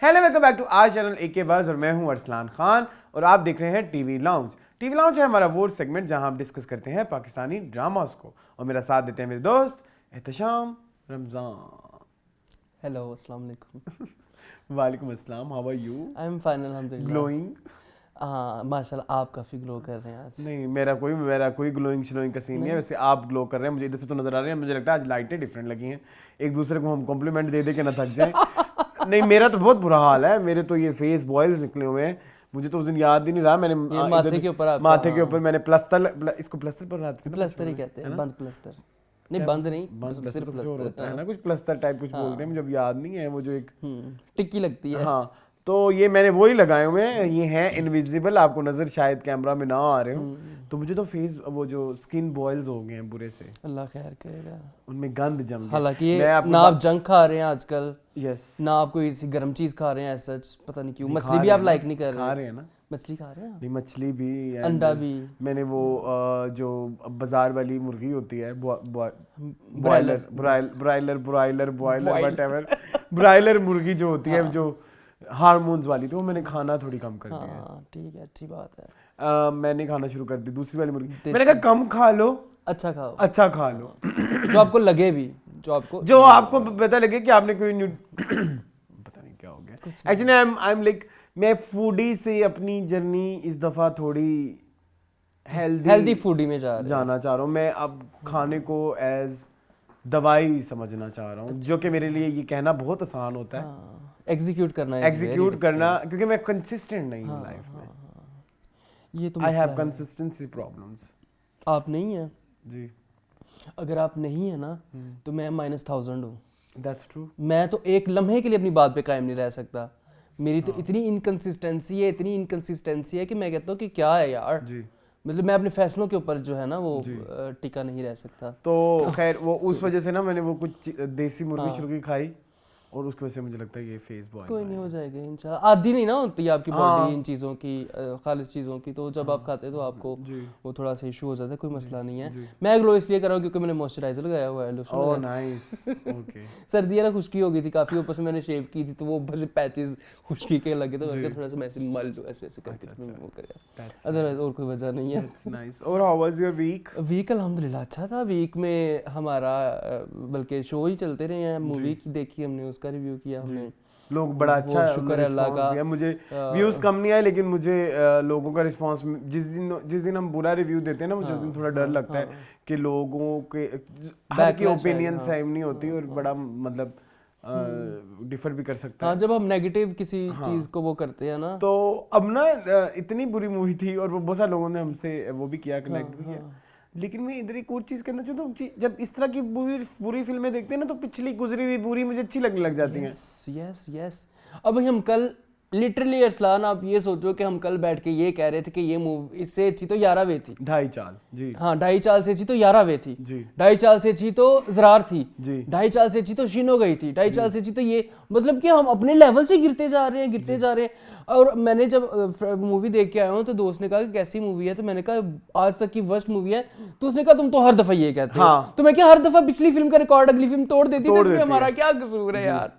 Hello welcome back to our channel AK buzz और मैं हूं अरसलान खान और आप देख रहे हैं टीवी लाउंज। टीवी लाउंज है हमारा वो सेगमेंट जहां हम डिस्कस करते हैं पाकिस्तानी ड्रामास को और मेरा साथ देते हैं मेरे दोस्त एहतशाम रमजान। हेलो अस्सलाम वालेकुम। वालेकुम अस्सलाम, how are you? I am fine अल्हम्दुलिल्लाह। ग्लोइंग? हाँ माशाल्लाह, आप काफ़ी ग्लो कर रहे हैं आज। नहीं, मेरा कोई ग्लोइंग श्लोइंग का सीन नहीं है। वैसे आप ग्लो कर रहे हैं, मुझे इधर से तो नजर आ रहे हैं। मुझे लगता है आज लाइटें डिफरेंट लगी हैं, एक दूसरे को हम कॉम्प्लीमेंट दे दे के ना थक जाएं। नहीं, मेरा तो बहुत बुरा हाल है, मेरे तो ये फेस बॉयल्स निकले हुए हैं। मुझे तो उस दिन याद ही नहीं रहा मैंने माथे के ऊपर माथे के ऊपर मैंने इसको प्लस्तर पर प्लस्तर ही कहते हैं, बंद प्लस्तर नहीं, बंद नहीं, बंद सिर्फ प्लस्तर होता है प्लस्तर ना, कुछ प्लस्तर टाइप कुछ बोलते हैं, मुझे अब याद नहीं है वो जो एक टिक्की लगती है। हाँ, तो ये मैंने वही लगाए हुए हैं, ये हैं इनविजिबल, आपको नजर शायद कैमरा में ना आ रहे हो। तो मुझे तो फेस वो जो स्किन बॉयल्स हो गए हैं बुरे से, अल्लाह खैर करेगा। उनमें गंद जम गया। हालांकि ये ना आप जंक खा रहे हैं आजकल, यस, ना आप कोई ऐसी गर्म चीज खा रहे हैं सच, पता नहीं क्यों। नहीं, मछली भी आप लाइक नहीं कर खा रहे रहे हैं ना, मछली खा रहे हैं नहीं मछली भी, अंडा भी। मैंने वो जो बाजार वाली मुर्गी होती है ब्रॉयलर ब्रायलर व्हाटएवर, ब्रायलर मुर्गी जो होती है जो हार्मोन्स वाली, तो वो मैंने खाना थोड़ी कम कर दिया है। ठीक है, अच्छी बात है। मैंने खाना शुरू कर दी दूसरी वाली मुर्गी। मैंने कहा कम खा लो, अच्छा खाओ, अच्छा खा लो, जो आपको लगे भी, जो आपको पता लगे कि आपने कोई पता नहीं क्या हो गया। एक्चुअली आई एम लाइक, मैं फूडी से अपनी जर्नी इस दफा थोड़ी हेल्दी फूडी में जाना चाह रहा हूँ। मैं अब खाने को एज दवाई समझना चाह रहा हूँ, जो कि मेरे लिए ये कहना बहुत आसान होता है, एग्जीक्यूट करना, क्योंकि मैं कंसिस्टेंट नहीं हूँ लाइफ में। ये तो आई हैव कंसिस्टेंसी प्रॉब्लम्स। आप नहीं है जी, अगर आप नहीं है ना तो मैं -1000 हूँ। That's true. मैं तो एक लम्हे के लिए अपनी बात पे कायम नहीं रह सकता। मेरी तो इतनी इनकंसिस्टेंसी है कि मैं कहता हूँ कि क्या है यार जी, मतलब मैं अपने फैसलों के ऊपर जो है ना वो टिका नहीं रह सकता। तो खैर वो उस वजह से ना मैंने वो कुछ देसी मुर्गी शुरू की खाई और उसकी वजह से मुझे लगता है ये फेस बॉय कोई नहीं, हो जाएगा इंशाल्लाह। आदी नहीं ना होती आपकी बॉडी इन चीज़ों की, खालिस चीज़ों की, तो जब आप खाते हैं तो आपको वो थोड़ा सा इशू हो जाता है। कोई मसला नहीं है। मैं ग्लो इसलिए कर रहा हूँ क्योंकि मैंने मॉइस्चराइजर लगाया हुआ है, लोशन। Oh nice, okay. सर्दियाँ ना खुश्की हो गई थी काफ़ी, ऊपर से मैंने शेव की थी तो वो ऊपर से पैचेस खुश्की के लगे, तो मैंने थोड़ा सा मैं ऐसे मल दो ऐसे करके वो करा, अदरवाइज और कोई वजह नहीं है। नाइस। और how was your week? Week अल्हम्दुलिल्लाह अच्छा था। वीक में हमारा बल्कि शो ही चलते रहे हैं, मूवी की देखी हमने, उसका रिव्यू किया हमने, लोग बड़ा अच्छा शुक्र है अल्लाह का दिया। मुझे व्यूज कम नहीं आए, लेकिन मुझे लोगों का रिस्पांस, जिस दिन हम बुरा रिव्यू देते हैं ना, मुझे उस दिन थोड़ा डर लगता है कि लोगों के हर की ओपिनियन सेम नहीं होती और बड़ा मतलब डिफर भी कर सकता है। जब हम नेगेटिव किसी चीज को वो करते हैं ना, तो अब ना इतनी बुरी मूवी थी और वो बहुत सारे लोगों ने हमसे वो भी किया, कनेक्ट भी किया, लेकिन मैं इधर एक और चीज करना चाहता हूँ कि जब इस तरह की बुरी फिल्में देखते हैं ना, तो पिछली गुजरी हुई बुरी मुझे अच्छी लगने लग जाती हैं। यस। अब हम कल लिटरली अरसलान, आप ये सोचो कि हम कल बैठ के ये कह रहे थे कि ये मूवी इससे अच्छी तो 11वीं थी, 2.5 चाल जी, हाँ 2.5 चाल से अच्छी तो 11वीं थी जी, 2.5 चाल से अच्छी तो ज़रार थी जी, 2.5 चाल से अच्छी तो शीन हो गई थी, 2.5 चाल से अच्छी तो ये, मतलब कि हम अपने लेवल से गिरते जा रहे हैं। और मैंने जब मूवी देख के आया हूँ तो दोस्त ने कहा कि कैसी मूवी है, तो मैंने कहा आज तक की वर्स्ट मूवी है। तो उसने कहा तुम तो हर दफा ये कहते हो। तो मैं क्या हर दफा पिछली फिल्म का रिकॉर्ड अगली फिल्म तोड़ देती है, इसमें हमारा क्या कसूर है यार?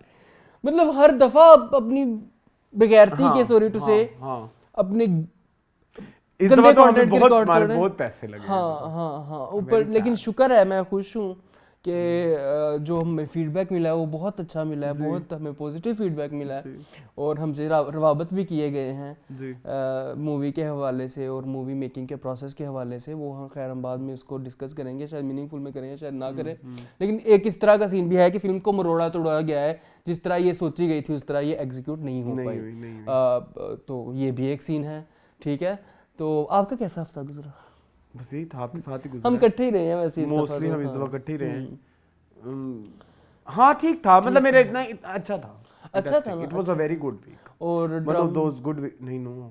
मतलब हर दफा अपनी बेगैरती के, सॉरी टू से, अपने इस दफा तो हमें बहुत पैसे लगे। हाँ ऊपर, लेकिन शुक्र है, मैं खुश हूँ कि जो हमें फीडबैक मिला है वो बहुत अच्छा मिला है, बहुत हमें पॉजिटिव फीडबैक मिला है और हमसे रवाबत भी किए गए हैं मूवी के हवाले से और मूवी मेकिंग के प्रोसेस के हवाले से। वो हम खैर हम बाद में उसको डिस्कस करेंगे, शायद मीनिंगफुल में करेंगे, शायद ना करें, लेकिन एक इस तरह का सीन भी है कि फिल्म को मरोड़ा तोड़ा गया है, जिस तरह ये सोची गई थी उस तरह ये एग्जीक्यूट नहीं हो पाई। तो ये भी एक सीन है, ठीक है। तो आपका कैसा हफ्ता गुजरा? बस यही था, आपके साथ ही गुजरा। हम इकट्ठे ही रहे हैं वैसे, मोस्टली हम इस दफा इकट्ठे ही रहे हैं। हाँ ठीक था, मतलब मेरा इतना अच्छा था ना, it was a very good week. और one of those good week. नहीं नो,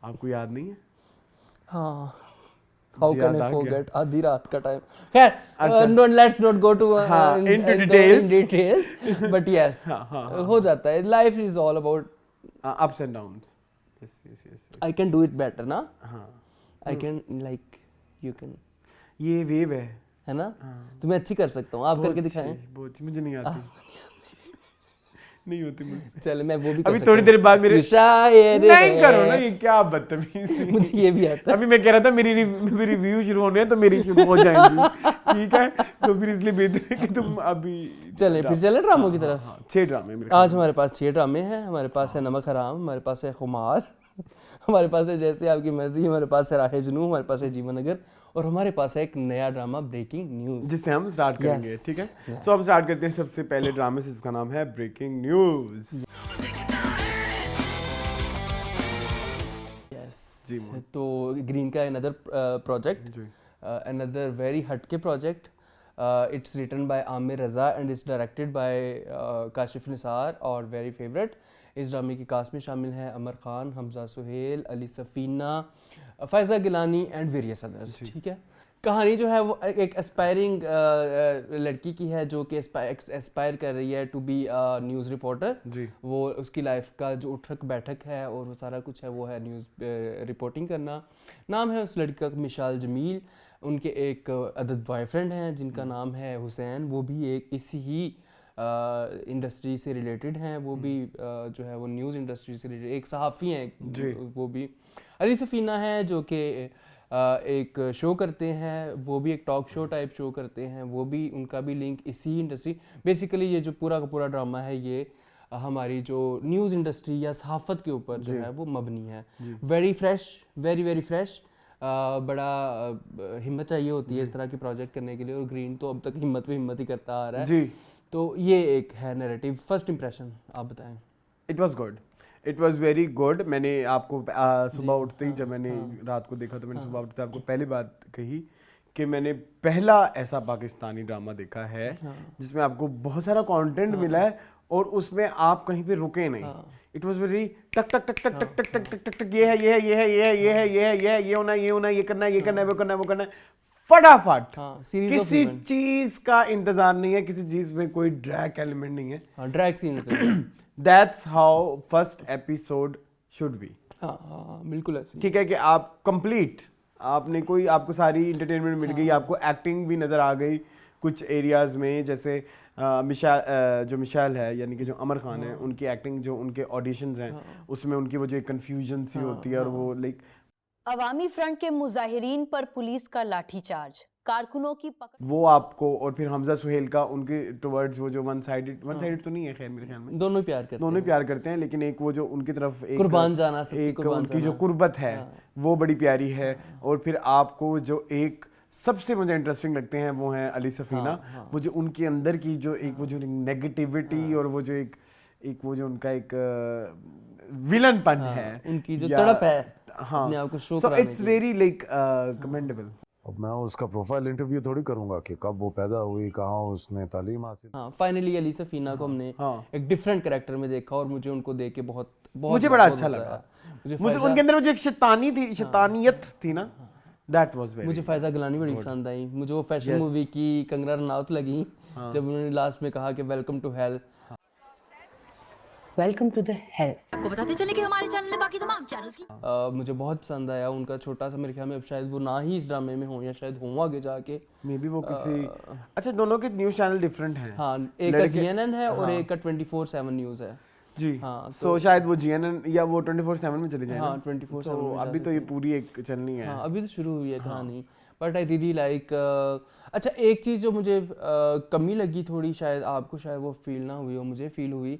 आपको याद नहीं है? हाँ, हाउ कैन आई फॉरगेट, आधी रात का टाइम। खैर let's not go to in details, but yes हो जाता है, life is all about ups and downs. Yes I can do it better ना। हाँ, I can, like you can, ये वेव है ना, तो मैं अच्छी कर सकता हूँ, आप करके दिखाएं। मुझे नहीं आती। नहीं होती मुझसे। चल मैं वो भी अभी थोड़ी देर बाद मेरे शायर नहीं करो ना, ये क्या बदतमीजी। मुझे ये भी आता है। अभी मैं कह रहा था मेरी रिव्यू शुरू होने हैं तो मेरी शुरू हो जाएंगी, ठीक है, तो फिर इसलिए बेहतर है कि तुम अभी चले फिर चले ड्रामों की तरफ। 6 ड्रामे मेरे आज हमारे पास 6 ड्रामे हैं। हमारे पास है नमक हराम, हमारे पास है खुमार, हमारे पास है जैसे आपकी मर्जी, हमारे पास है राहे जुनू, हमारे पास है जीवन नगर, और हमारे पास है एक नया ड्रामा ब्रेकिंग न्यूज, जिससे हम स्टार्ट करेंगे। ठीक है, तो हम स्टार्ट करते हैं सबसे पहले ड्रामे से, जिसका नाम है ब्रेकिंग न्यूज। जी तो ग्रीन का अनदर प्रोजेक्ट, अनदर वेरी हटके project. It's written by Aamir Raza and it's directed by Kashif Nisar और वेरी फेवरेट। इस ड्रामे की कास्ट में शामिल हैं Amar Khan, Hamza Suhail, Ali Safeena, Faiza Gilani and various others. ठीक है, कहानी जो है वो एक एस्पायरिंग लड़की की है जो कि एस्पायर कर रही है टू बी न्यूज़ रिपोर्टर। वो उसकी लाइफ का जो उठक बैठक है और वो सारा कुछ है वो है न्यूज़ रिपोर्टिंग करना। नाम है उस लड़की का मिशाल जमील। उनके एक अदद बॉयफ्रेंड हैं जिनका नाम है हुसैन, वो भी एक इसी ही इंडस्ट्री से रिलेटेड हैं। वो भी जो है वो न्यूज़ इंडस्ट्री से रिलेटेड एक सहाफ़ी हैं वो भी। अली सफ़ीना है जो कि एक शो करते हैं, वो भी एक टॉक शो टाइप शो करते हैं, वो भी उनका भी लिंक इसी इंडस्ट्री। बेसिकली ये जो पूरा का पूरा ड्रामा है ये हमारी जो न्यूज़ इंडस्ट्री या सहाफ़त के ऊपर जो है वो मबनी है। Very fresh, very very fresh. बड़ा हिम्मत चाहिए होती है इस तरह के प्रोजेक्ट करने के लिए, और ग्रीन तो अब तक हिम्मत पे हिम्मत ही करता आ रहा है जी। तो ये एक है नैरेटिव। फर्स्ट इंप्रेशन आप बताएं। It was good, it was very good. मैंने आपको सुबह उठते ही जब मैंने रात को देखा तो मैंने सुबह उठते आपको पहली बात कही कि मैंने पहला ऐसा पाकिस्तानी ड्रामा देखा है जिसमें आपको बहुत सारा कंटेंट मिला है और उसमें आप कहीं पे रुके नहीं। इट वाज वेरी टक टक टक टक टक टक टक टक टक, ये है ये है ये है ये है ये है ये है ये है, ये होना ये होना, ये करना ये करना, वो करना वो करना, फटाफट। किसी चीज का इंतजार नहीं है, किसी चीज में कोई ड्रैग एलिमेंट नहीं है। Drag scene that's how first episode should be. बिल्कुल ऐसे। ठीक है कि आप कंप्लीट, आपने कोई, आपको सारी इंटरटेनमेंट मिल गई, आपको एक्टिंग भी नजर आ गई कुछ एरियाज में, जैसे जो मिशाल है यानी कि जो अमर खान है, उनकी एक्टिंग, जो उनके ऑडिशंस हैं उसमें उनकी वो जो एक कंफ्यूजन सी होती है और वो लाइक। अवामी फ्रंट के मुजाहिरीन पर पुलिस का लाठीचार्ज, कारकुनों की पकड़, वो आपको, और फिर हमजा सुहेल का उनके टुवर्ड्स वो जो वन साइडेड तो नहीं है खैर मेरे ख्याल में, दोनों प्यार करते हैं लेकिन एक वो जो उनकी तरफ एक कुर्बान जाना, एक उनकी जो कुर्बत है वो बड़ी प्यारी है। और फिर आपको जो एक सबसे मुझे इंटरेस्टिंग लगते हैं वो हैं अली सफ़ीना। वो जो उनके अंदर की जो एक वो जो नेगेटिविटी और वो जो एक वो जो उनका एक विलनपन है, उनकी जो तड़प है अपने आप को शो कराने की, so it's very like commendable. अब मैं उसका प्रोफाइल इंटरव्यू थोड़ी करूंगा कि कब वो पैदा हुई, कहाँ उसने तालीम हासिल। फाइनली अली सफ़ीना को हमने एक डिफरेंट कैरेक्टर में देखा और मुझे उनको देख के बहुत मुझे बड़ा अच्छा लगा। मुझे उनके अंदर वो जो एक शैतानियत थी ना, दैट वाज वेरी। मुझे फ़ायज़ा गिलानी बड़ी पसंद आई। मुझे वो फैशन मूवी की कंगना रनौत लगी जब उन्होंने लास्ट में कहा कि welcome to hell, welcome to the hell. आपको बताते चले कि हमारे चैनल में बाकी तमाम चैनल्स की मुझे बहुत पसंद आया उनका छोटा सा, मेरे ख्याल में अब शायद वो ना ही इस ड्रामे में हो या शायद हो आगे जाके, मे बी वो किसी अच्छा, दोनों के न्यूज़ चैनल डिफरेंट हैं। हाँ, एक का GNN है और एक का 24/7 न्यूज़ है जी। हाँ, तो शायद वो GNN या वो 24/7 में चले जाए। हाँ, 24/7 में अभी तो ये पूरी एक चलनी है। हाँ, अभी तो शुरू हुई है कहानी। But I really like. अच्छा, एक चीज़ जो मुझे कमी लगी थोड़ी, शायद आपको शायद वो फील ना हुई हो, मुझे फील हुई।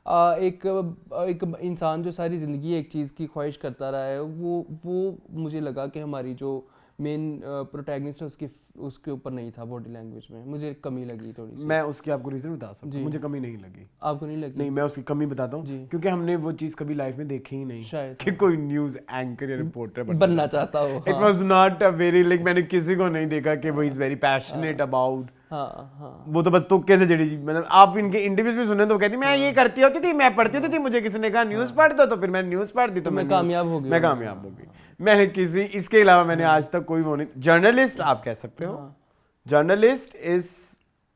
एक इंसान जो सारी ज़िंदगी एक चीज़ की ख्वाहिश करता रहा है, वो मुझे लगा कि हमारी जो मेन प्रोटैगनिस्ट है उसके ऊपर नहीं था बॉडी लैंग्वेज में, मुझे कमी लगी थोड़ी सी। मैं उसकी आपको रीज़न बता सकता हूँ, मुझे कमी नहीं लगी। आपको नहीं लगी? नहीं, मैं उसकी कमी बताता हूँ क्योंकि हमने वो चीज़ कभी लाइफ में देखी ही नहीं शायद कि कोई न्यूज़ एंकर या रिपोर्टर बनना चाहता हो। It was not a very like, मैंने किसी को नहीं देखा कि वो इज़ वेरी पैशनेट अबाउट। वो तो बस तुक्के से जड़ी, मतलब आप इनके इंटरव्यूज में सुने तो वो कहती मैं ये करती होती थी, मैं पढ़ती होती थी, मुझे किसी ने कहा न्यूज़ पढ़ दो, तो फिर मैं न्यूज़ पढ़ दी तो मैं कामयाब हो गई। मैंने किसी, इसके अलावा मैंने आज तक कोई वो नहीं। जर्नलिस्ट आप कह सकते हो, journalist is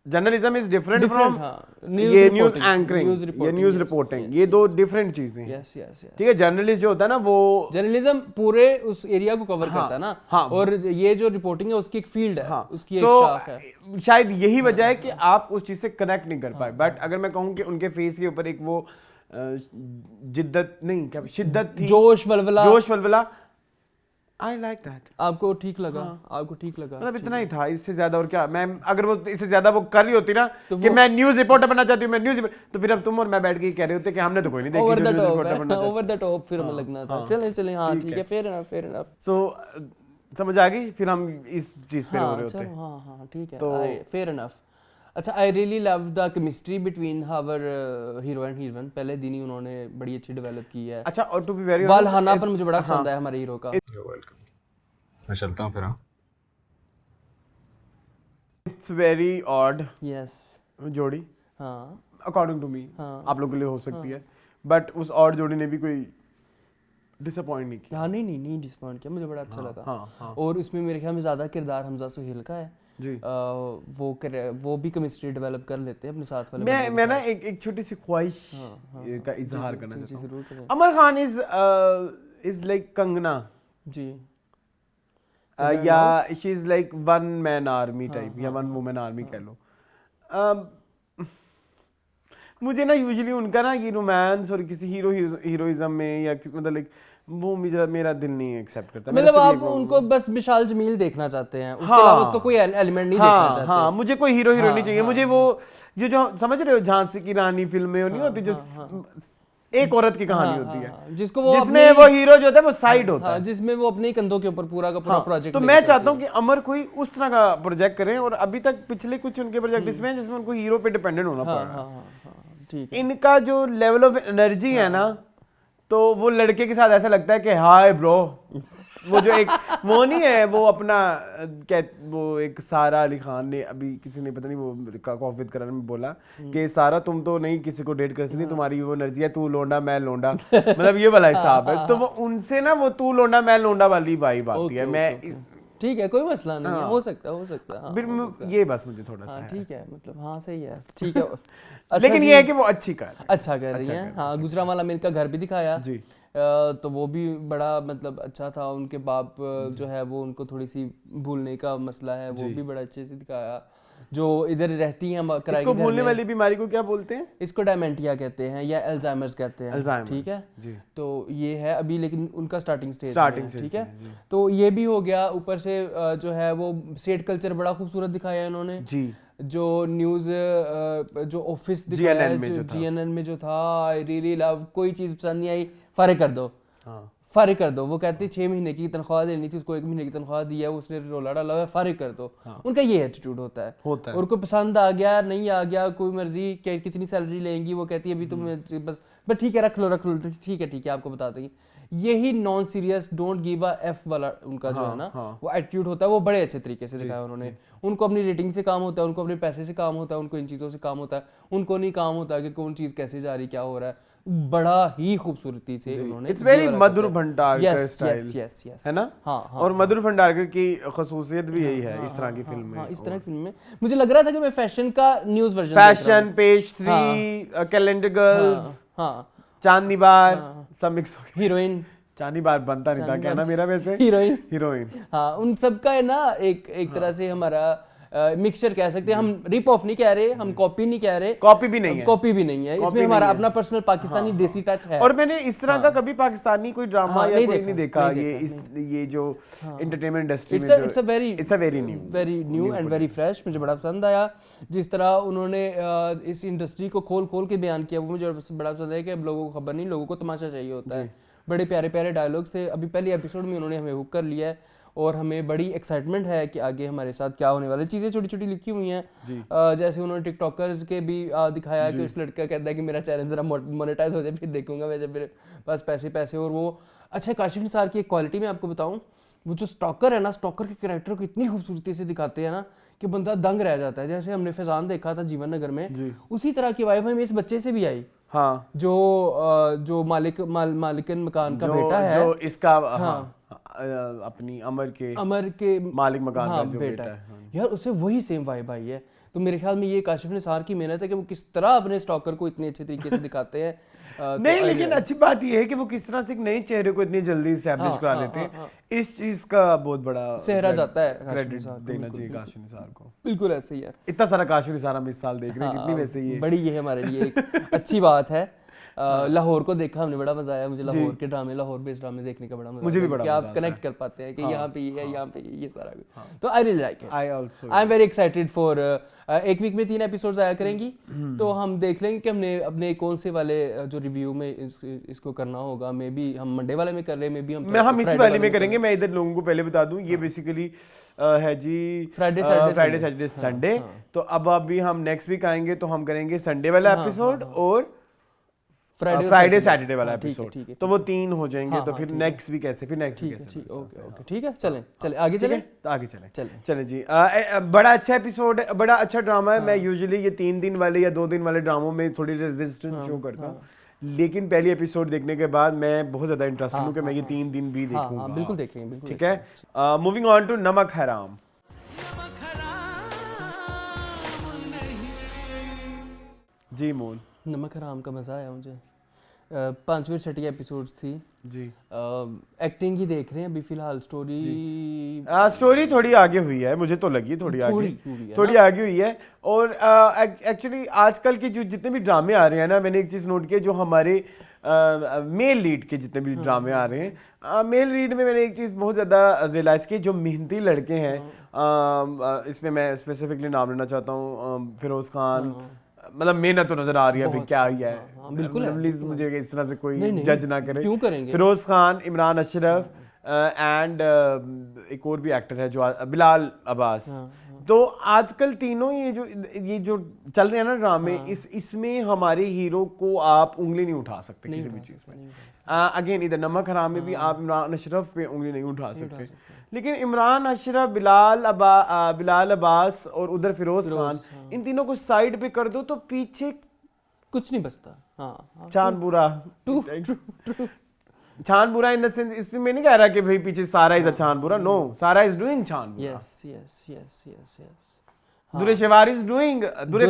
journalism is different Different, from हाँ, ये न्यूज reporting, एंकरिंग, news ये reporting, news yes, reporting, yes, ये दो डिफरेंट चीजें हैं। Yes yes yes. ठीक है, जर्नलिस्ट जो होता है ना वो जर्नलिज्म पूरे उस एरिया को कवर हाँ, करता है ना, हाँ। और ये जो रिपोर्टिंग है उसकी एक फील्ड है, हाँ, उसकी एक so, शाख है। शायद यही वजह है कि आप उस चीज से कनेक्ट नहीं कर पाए। बट अगर मैं कहूँ कि उनके फेस के ऊपर एक वो जिद्दत नहीं, क्या शिद्दत थी, जोश वलवला, आई लाइक दैट। आपको ठीक लगा? आपको ठीक लगा? मतलब इतना ही था, इससे ज्यादा और क्या। मैं अगर वो इससे ज्यादा वो कर रही होती ना कि मैं न्यूज रिपोर्टर बनना चाहती हूँ, मैं न्यूज, तो फिर अब तुम और मैं बैठ के कह रहे होते कि हमने तो कोई नहीं देखी ओवर जो द न्यूज टॉप रिपोर्टर बनना है, चाहती। ओवर द टॉप फिर हमें लगना था। चलें चलें, हाँ ठीक है, फेयर एनफ। तो समझ आ गई, फिर हम इस चीज पे हो रहे होते। चलो हाँ हाँ ठीक है, फेयर एनफ। अच्छा, I really love the chemistry between our hero and heroine. पहले दिन ही उन्होंने बड़ी अच्छी डेवलप की है। अच्छा, और टू बी वेरी वालहाना पर मुझे बड़ा पसंद आया हमारे हीरो का। मैं चलता हूँ फिर। हाँ, इट्स वेरी ऑड यस, जोड़ी, हाँ अकॉर्डिंग टू मी। हाँ। आप लोगों के लिए हो सकती है, बट उस ऑड जोड़ी ने भी कोई डिसअपॉइंट नहीं किया। हाँ, नहीं डिसअपॉइंट किया, मुझे बड़ा अच्छा लगा। हाँ। और उसमें मेरे ख्याल में ज़्यादा किरदार हमजा सुहेल का है जी। वो भी केमिस्ट्री डेवलप कर लेते हैं अपने साथ वाले मैं ना एक छोटी सी ख्वाहिश का इजहार करना चाहता हूँ। जरूर करें अमर खान इज लाइक कंगना, जी। या she is like one man army type, या वन वुमेन आर्मी कह लो। मुझे ना यूजुअली उनका ना ये रोमांस और किसी हीरोइज्म में या मतलब लाइक वो मेरा दिल नहीं एक्सेप्ट करता। मतलब आप उनको बस विशाल जमील देखना चाहते हैं, उसके अलावा उसका कोई एलिमेंट नहीं देखना चाहते। हाँ, मुझे कोई हीरो नहीं चाहिए। मुझे वो जो समझ रहे हो झांसी की रानी फिल्म में नहीं होती, जो एक औरत की कहानी होती है, जिसमें वो हीरो जो होता है वो साइड होता है, जिसमें वो अपने कंधों के ऊपर पूरा का पूरा प्रोजेक्ट। तो मैं चाहता हूँ कि अमर कोई उस तरह का प्रोजेक्ट करें। और अभी तक पिछले कुछ उनके प्रोजेक्ट इसमें हैं जिसमें उनको हीरो पे डिपेंडेंट होना पड़ रहा है। ठीक है। इनका जो लेवल ऑफ एनर्जी है ना, तो वो लड़के के साथ ऐसा लगता है कि हाय ब्रो, वो जो एक वो नहीं है, वो अपना वो एक सारा अली खान ने अभी किसी ने पता नहीं वो कॉफिद कराने में बोला कि सारा तुम तो नहीं किसी को डेट कर सकती, तुम्हारी वो एनर्जी है, तू लोंडा मैं लोंडा, मतलब ये वाला हिसाब है। तो वो उनसे ना वो तू लोंडा मैं लोंडा वाली वाइब आती है। मैं इस ठीक है, कोई मसला नहीं है, हो सकता है हाँ, ये बस मुझे थोड़ा सा ठीक है, मतलब हाँ सही है, ठीक है। लेकिन ये है कि वो अच्छी अच्छा कर रही है। हाँ, गुजरांवाला में इनका घर भी दिखाया जी, तो वो भी बड़ा मतलब अच्छा था। उनके बाप जो है वो उनको थोड़ी सी भूलने का मसला है, वो भी बड़ा अच्छे से दिखाया। जो इधर रहती हैं किराए इसको के घर भूलने में, वाली बीमारी को क्या बोलते हैं? इसको डायमेंटिया कहते हैं या अल्जाइमर्स कहते हैं। अल्जाइमर्स, ठीक है जी। तो ये है अभी, लेकिन उनका स्टार्टिंग स्टेज ठीक है। जी। तो ये भी हो गया। ऊपर से जो है वो सेट कल्चर बड़ा खूबसूरत दिखाया इन्होंने जी। जो न्यूज़ जो ऑफिस दिखाया GNN में जो था, आई रियली लव। कोई चीज़ पसंद नहीं आई, फारिग कर दो, फारिग कर दो। वो कहती 6 महीने की तनख्वाह देनी थी, उसको 1 महीने की तनख्वाह दी है, उसने रोला डाला है, फारिग कर दो। उनका ये एटीट्यूड होता है। और कोई पसंद आ गया नहीं आ गया, कोई मर्जी कितनी सैलरी लेंगी, वो कहती है अभी तुम बस ठीक है रख लो ठीक है आपको बता देंगे। यही non serious don't give a F वाला उनका जो है ना वो एटीट्यूड होता है, वो बड़े अच्छे तरीके से दिखाया उन्होंने। उनको अपनी रेटिंग से काम होता है, उनको अपने पैसे से काम होता है, उनको इन चीज़ों से काम होता है। उनको नहीं काम होता कि कौन चीज़ कैसे जा रही, क्या हो रहा है। बड़ा ही खूबसूरती से उन्होंने, it's very Madhur Bhandarkar style है ना। हाँ, और मधुर भंडारकर की खसूसियत भी यही है इस तरह की फिल्म में। इस तरह की फिल्म में मुझे लग रहा था कि मैं फैशन का news version, Fashion, Page 3, Calendar Girls, Chandni Bar, सब मिक्स हो गया। हीरोइन, चांदनी बार बनता नहीं था, कहना मेरा वैसे हीरोइन। हाँ, उन सब का है ना एक तरह से हमारा मिक्सचर कह सकते हैं। हम रिप ऑफ नहीं कह रहे, हम कॉपी नहीं कह रहे, कॉपी भी नहीं है, इसमें हमारा अपना पर्सनल पाकिस्तानी देसी टच है। और मैंने इस तरह का कभी पाकिस्तानी कोई ड्रामा या कोई नहीं देखा। ये जो एंटरटेनमेंट इंडस्ट्री में it's a very new and very fresh. मुझे बड़ा पसंद आया जिस तरह उन्होंने इस इंडस्ट्री को खोल के बयान किया। वो मुझे बड़ा पसंद है कि अब लोगों को खबर नहीं, लोगों को तमाशा चाहिए होता है। बड़े प्यारे प्यारे डायलॉग्स थे। अभी पहले एपिसोड में उन्होंने हमें हुक कर लिया है और हमें बड़ी एक्साइटमेंट है कि आगे हमारे साथ क्या होने वाली चीज़ें छोटी छोटी लिखी हुई हैं। जैसे उन्होंने टिकटॉकर्स के भी दिखाया कि उस लड़का कहता है कि मेरा चैनल ज़रा मोनेटाइज हो जाए, फिर देखूंगा मैं जब मेरे पास पैसे। और वो अच्छा, काशिफ निसार की एक क्वालिटी में आपको बताऊँ, वो जो स्टॉकर है ना, स्टॉकर के कैरेक्टर को इतनी खूबसूरती से दिखाते हैं ना कि बंदा दंग रह जाता है। जैसे हमने फैजान देखा था जीवन नगर में, उसी तरह की वाइब हमें इस बच्चे से भी आई। हाँ, जो मालिकन मकान का बेटा है, जो इसका अपनी अमर के मालिक मकान का जो बेटा है। यार उसे वही सेम वाइब आई है। तो मेरे ख्याल में ये काशिफ निसार की मेहनत है कि वो किस तरह अपने स्टॉकर को इतने अच्छे तरीके से दिखाते हैं। नहीं, लेकिन अच्छी बात ये है कि वो किस तरह से एक नए चेहरे को इतनी जल्दी एस्टैब्लिश करा लेते हैं। इस चीज का बहुत बड़ा सेहरा जाता है क्रेडिट देना चाहिए काशिफ निसार को। बिल्कुल ऐसे ही है। इतना सारा काशिफ निसार हम इस साल देख रहे हैं, कितनी वैसे ही है। बड़ी ये हमारे लिए एक अच्छी बात है। लाहौर को देखा हमने, बड़ा मजा आया मुझे लाहौर के ड्रामे, लाहौर बेस्ड ड्रामे देखने का बड़ा मजा मुझे भी आया बड़ा कि मजा आप आता कनेक्ट कर पाते हैं कि यहाँ पे ये है, यहाँ पे ये सारा कुछ। तो I really like it. I am very excited for एक वीक में 3 एपिसोड्स आया करेंगी, तो हम देख लेंगे कि हमने अपने कौन से वाले जो रिव्यू में इसको करना होगा। मे बी हम मंडे वाले में कर रहे हैं, मे बी हम इसी वाले में करेंगे। मैं इधर लोगों को पहले बता दूं, ये बेसिकली है जी फ्राइडे सैटरडे संडे। तो अब अभी हम नेक्स्ट वीक आएंगे तो हम करेंगे संडे वाला एपिसोड और फ्राइडे सैटरडे वाला एपिसोड। तो वो 3 हो जाएंगे। तो फिर नेक्स्ट वीक ऐसे, फिर नेक्स्ट वीक ऐसे। ओके ठीक है, चलें आगे चलें जी। बड़ा अच्छा एपिसोड है, बड़ा अच्छा ड्रामा है। मैं यूजुअली ये 3 दिन वाले या 2 दिन वाले ड्रामों में थोड़ी रेजिस्टेंस शो करता हूँ, लेकिन पहली एपिसोड देखने के बाद मैं बहुत ज्यादा इंटरेस्टेड हूँ कि मैं ये 3 दिन भी देखूंगा। बिल्कुल देखेंगे, बिल्कुल। ठीक है, मूविंग ऑन टू नमक हराम। जी मोन, नमक हराम का मजा आया मुझे। 5वीं 6वीं एपिसोड्स थी जी। एक्टिंग ही देख रहे हैं अभी फिलहाल। स्टोरी थोड़ी आगे हुई है, मुझे तो लगी थोड़ी आगे हुई है। और एक्चुअली आजकल के जो जितने भी ड्रामे आ रहे हैं ना, मैंने एक चीज़ नोट की, जो हमारे मेल लीड के जितने भी ड्रामे आ रहे हैं, मेल लीड में मैंने एक चीज़ बहुत ज़्यादा रियलाइज़ की, जो मेहनती लड़के हैं, इसमें मैं स्पेसिफिकली नाम लेना चाहता हूँ, फिरोज खान। मतलब मेहनत तो नजर आ रही है, अभी क्या ही है। बिल्कुल प्लीज मुझे इस तरह से कोई जज ना करे। क्यों करेंगे? फिरोज खान, इमरान अशरफ एंड एक और भी एक्टर है जो बिलाल अब्बास। तो आजकल तीनों ये जो चल रहे हैं ना ड्रामे, इसमें हमारे हीरो को आप उंगली नहीं उठा सकते किसी भी चीज में। अगेन इधर नमक हराम में भी आप इमरान अशरफ पे उंगली नहीं उठा सकते, लेकिन इमरान अशरफ, बिलाल अब्बास और उधर फिरोज खान, इन तीनों को साइड पे कर दो तो पीछे कुछ नहीं बचता। चांद बुरा चांद बुरा इन द सेंस, इसमें नहीं कह रहा कि भाई पीछे सारा इज अ चांद बुरा। नो, सारा इज डूइंग चांद बुरा। Yes Dure Shivar is doing, Dure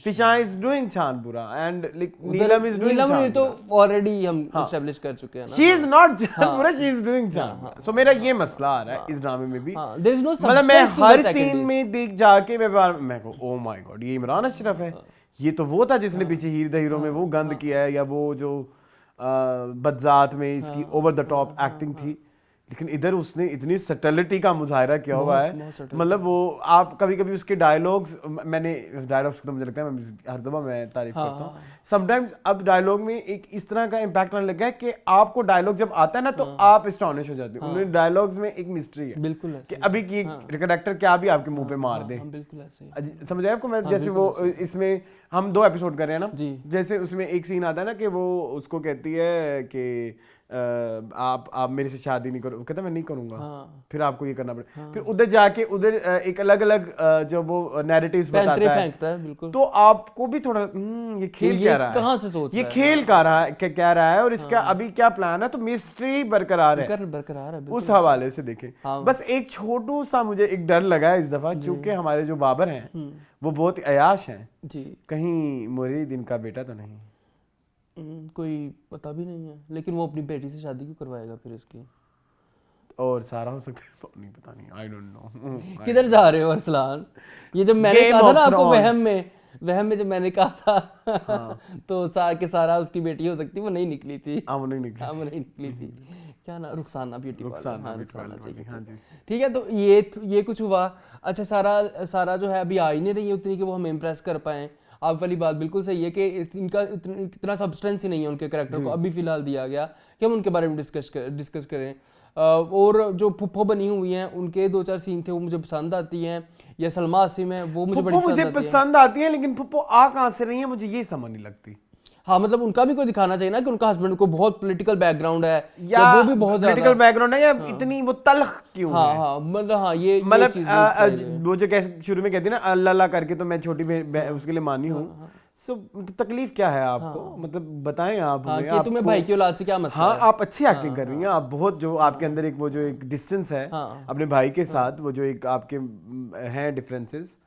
Fishan is doing चांद बुरा, and like Neelam is doing चांद बुरा। तो ऑलरेडी हम एस्टैब्लिश कर चुके हैं ना। She is not चांद बुरा, she is doing चांद बुरा। So मेरा ये मसला आ रहा है इस ड्रामे में भी। There is no मतलब मैं हर सीन में देख जाके मैं को ओ माय गॉड, ये इमरान अशरफ है, ये तो वो था जिसने पीछे हीर द हीरो में वो गंद किया है, या वो जो बदजात में इसकी ओवर द टॉप एक्टिंग थी। लेकिन इधर उसने इतनी सटलिटी का मुजाहरा किया हुआ है, मतलब वो आप कभी कभी उसके डायलॉग्स, मैंने डायलॉग्स को तो मुझे लगता है मैं हर दफा मैं तारीफ करता हूँ। समटाइम्स अब डायलॉग में एक इस तरह का इम्पैक्ट आने लगा है कि आपको डायलॉग जब आता है ना तो आप एस्टॉनिश हो जाते हो। उन्होंने डायलॉग्स में एक मिस्ट्री है, बिल्कुल कि अभी की कैरेक्टर क्या भी आपके मुंह पे मार दे। बिल्कुल ऐसे समझ आया आपको? मैं जैसे वो इसमें हम 2 एपिसोड कर रहे हैं ना, जैसे उसमें एक सीन आता है ना कि वो उसको कहती है कि आप मेरे से शादी नहीं करो, कहता मैं नहीं करूंगा, फिर आपको ये करना पड़ेगा। फिर उधर जाके उधर एक अलग अलग जो वो नैरेटिव्स बताता है, बिल्कुल। तो आपको भी थोड़ा ये खेल क्या रहा है, कहां से सोच ये खेल क्या रहा है और इसका अभी क्या प्लान है। तो मिस्ट्री बरकरार है उस हवाले से देखें। बस एक छोटू सा मुझे एक डर लगा है इस दफा, चूंकि हमारे जो बाबर हैं वो बहुत अयाश हैं, कहीं मुरीद इनका बेटा तो नहीं। कोई पता भी नहीं है, लेकिन वो अपनी बेटी से शादी क्यों करवाएगा फिर इसकी? और सारा हो सकता है, नहीं पता नहीं, आई डोंट नो। किधर जा रहे हो अरसलान? ये जब मैंने कहा था ना आपको वहम में जब मैंने कहा था तो सारा उसकी बेटी हो सकती, वो नहीं निकली थी। वो नहीं निकली थी। क्या ना, रुखसाना ब्यूटी पार्लर। ठीक है, तो ये कुछ हुआ। अच्छा, सारा जो है अभी आ ही नहीं रही है उतनी कि वो हमें इम्प्रेस कर पाए। आप वाली बात बिल्कुल सही है कि इनका इतना सब्सटेंस ही नहीं है उनके कैरेक्टर को अभी फिलहाल दिया गया कि हम उनके बारे में डिस्कस करें। और जो पुप्पो बनी हुई हैं उनके 2-4 सीन थे वो मुझे पसंद आती हैं, या सलमा आसिम है वो मुझे बड़ी पसंद आती है, लेकिन पुप्पो आ कहाँ से रही है मुझे ये समझ नहीं लगती। हाँ, मतलब उनका भी कोई दिखाना चाहिए ना कि उनका हस्बैंड को बहुत पॉलिटिकल बैकग्राउंड है, या वो भी बहुत ज्यादा पॉलिटिकल बैकग्राउंड है, या इतनी वो तल्ख क्यों है। मतलब ये मतलब वो जो शुरू में कहती है ना अल्लाह करके, तो मैं छोटी उसके लिए मानी हूँ, सो तकलीफ क्या है आपको, मतलब बताएं आप हाँ हमें, कि तुम्हें भाई की औलाद से क्या मसला हाँ है? आप अच्छी एक्टिंग कर रही हैं, आप बहुत जो आपके अंदर एक वो जो एक डिस्टेंस है हाँ। अपने भाई के साथ, वो जो एक आपके हैं डिफरेंसेस,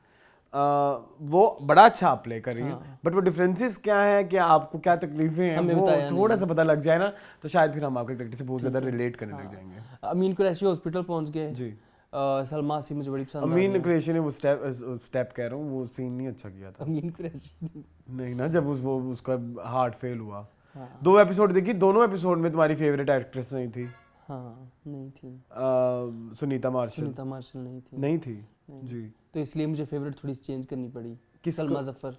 वो बड़ा अच्छा आप प्ले कर रही हैं, बट वो डिफरेंसेस क्या है, कि आपको क्या तकलीफें हैं, हमें वो बताया थोड़ा सा पता लग जाए ना, तो शायद फिर हम आपके कैरेक्टर से बहुत ज्यादा रिलेट करने लग जाएंगे। अमीन कुरैशी हॉस्पिटल पहुंच गए जी। सलमा सी मुझे बड़ी पसंद आ अमीन रही है। क्रिएशन ने वो स्टेप कह रहा हूँ, वो सीन नहीं अच्छा किया था। अमीन कुरैशी नहीं ना, जब वो उसका हार्ट फेल हुआ। 2 एपिसोड देखी, दोनों एपिसोड में तुम्हारी फेवरेट एक्ट्रेस नहीं थी? हाँ नहीं थी, सुनीता मार्शल सुनीता मार्शल नहीं थी, नहीं थी जी। तो इसलिए मुझे फेवरेट थोड़ी चेंज करनी पड़ी। किसको? सलमा जफर,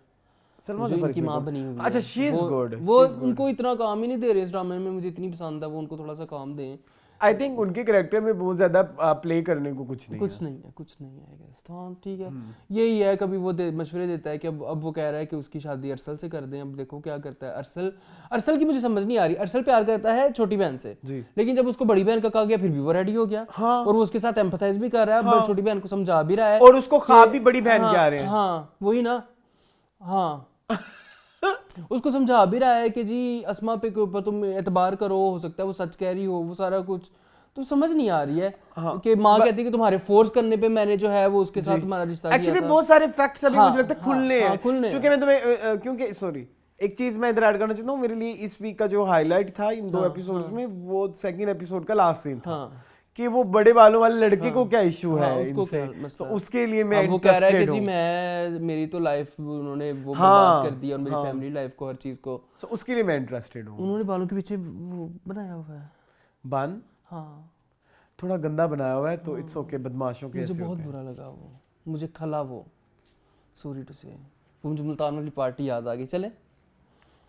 सलमा जो जफर इनकी इसमें माँ कौन? बनी हुई है। अच्छा, शी इज गुड। वो उनको इतना काम ही नहीं दे रहे इस ड्रामे में, मुझे इतनी पसंद है वो, उनको थोड़ा सा काम दें। आई थिंक उनके कैरेक्टर में बहुत ज्यादा प्ले करने को कुछ नहीं कुछ है। नहीं है, कुछ नहीं है I guess। तो हाँ ठीक है, यही है, कभी वो मशवरे देता है कि अब वो कह रहा है कि उसकी शादी अरसल से कर दें, अब देखो क्या करता है। अरसल की मुझे समझ नहीं आ रही, अरसल प्यार करता है छोटी बहन से, जी। लेकिन जब उसको बड़ी बहन का कहा गया फिर भी वो रेडी हो गया, हाँ। और वो उसके साथ एम्पथाइज भी कर रहा है, हाँ। छोटी बहन को समझा भी रहा है, और उसको ख्वाब भी बड़ी बहन के आ रहे हैं। हाँ वही ना, हाँ उसको समझा भी रहा है कि जी अस्मा पे के ऊपर तुम एतबार करो, हो सकता है वो सच कह रही हो, वो सारा कुछ तो समझ नहीं आ रही है। कि माँ कहती है कि तुम्हारे फोर्स करने पे मैंने जो है वो उसके साथ तुम्हारा रिश्ता किया एक्चुअली था। बहुत सारे फैक्ट्स अभी हाँ, मुझे लगता है हाँ, खुलने हाँ, हैं, खुलने क्योंकि मैं तुम्हें क्योंकि सॉरी एक चीज मैं इधर ऐड करना चाहता हूँ, मेरे लिए इस वीक का जो हाईलाइट था इन 2 एपिसोड्स में, वो सेकंड एपिसोड का लास्ट सीन था, हाँ। कि वो बड़े बालों वाले लड़के को क्या इशू है उसको इनसे, क्या मसला तो है? उसके लिए मैं अब वो कह रहा है कि इंटरेस्टेड जी हूँ। मेरी तो लाइफ उन्होंने वो हाँ, बर्बाद कर दी, और मेरी फैमिली लाइफ को, हर चीज को तो उसके लिए मैं इंटरेस्टेड हूँ। उन्होंने बालों के पीछे वो बनाया हुआ है। बन हाँ थोड़ा गंदा बनाया हुआ है, तो इट्स ओके, बदमाशों के मुझे ऐसे बहुत होते हैं। बुरा लगा वो, मुझे खला वो, सॉरी टू से, वो मुझे मुल्तान वाली पार्टी याद आ गई। चले,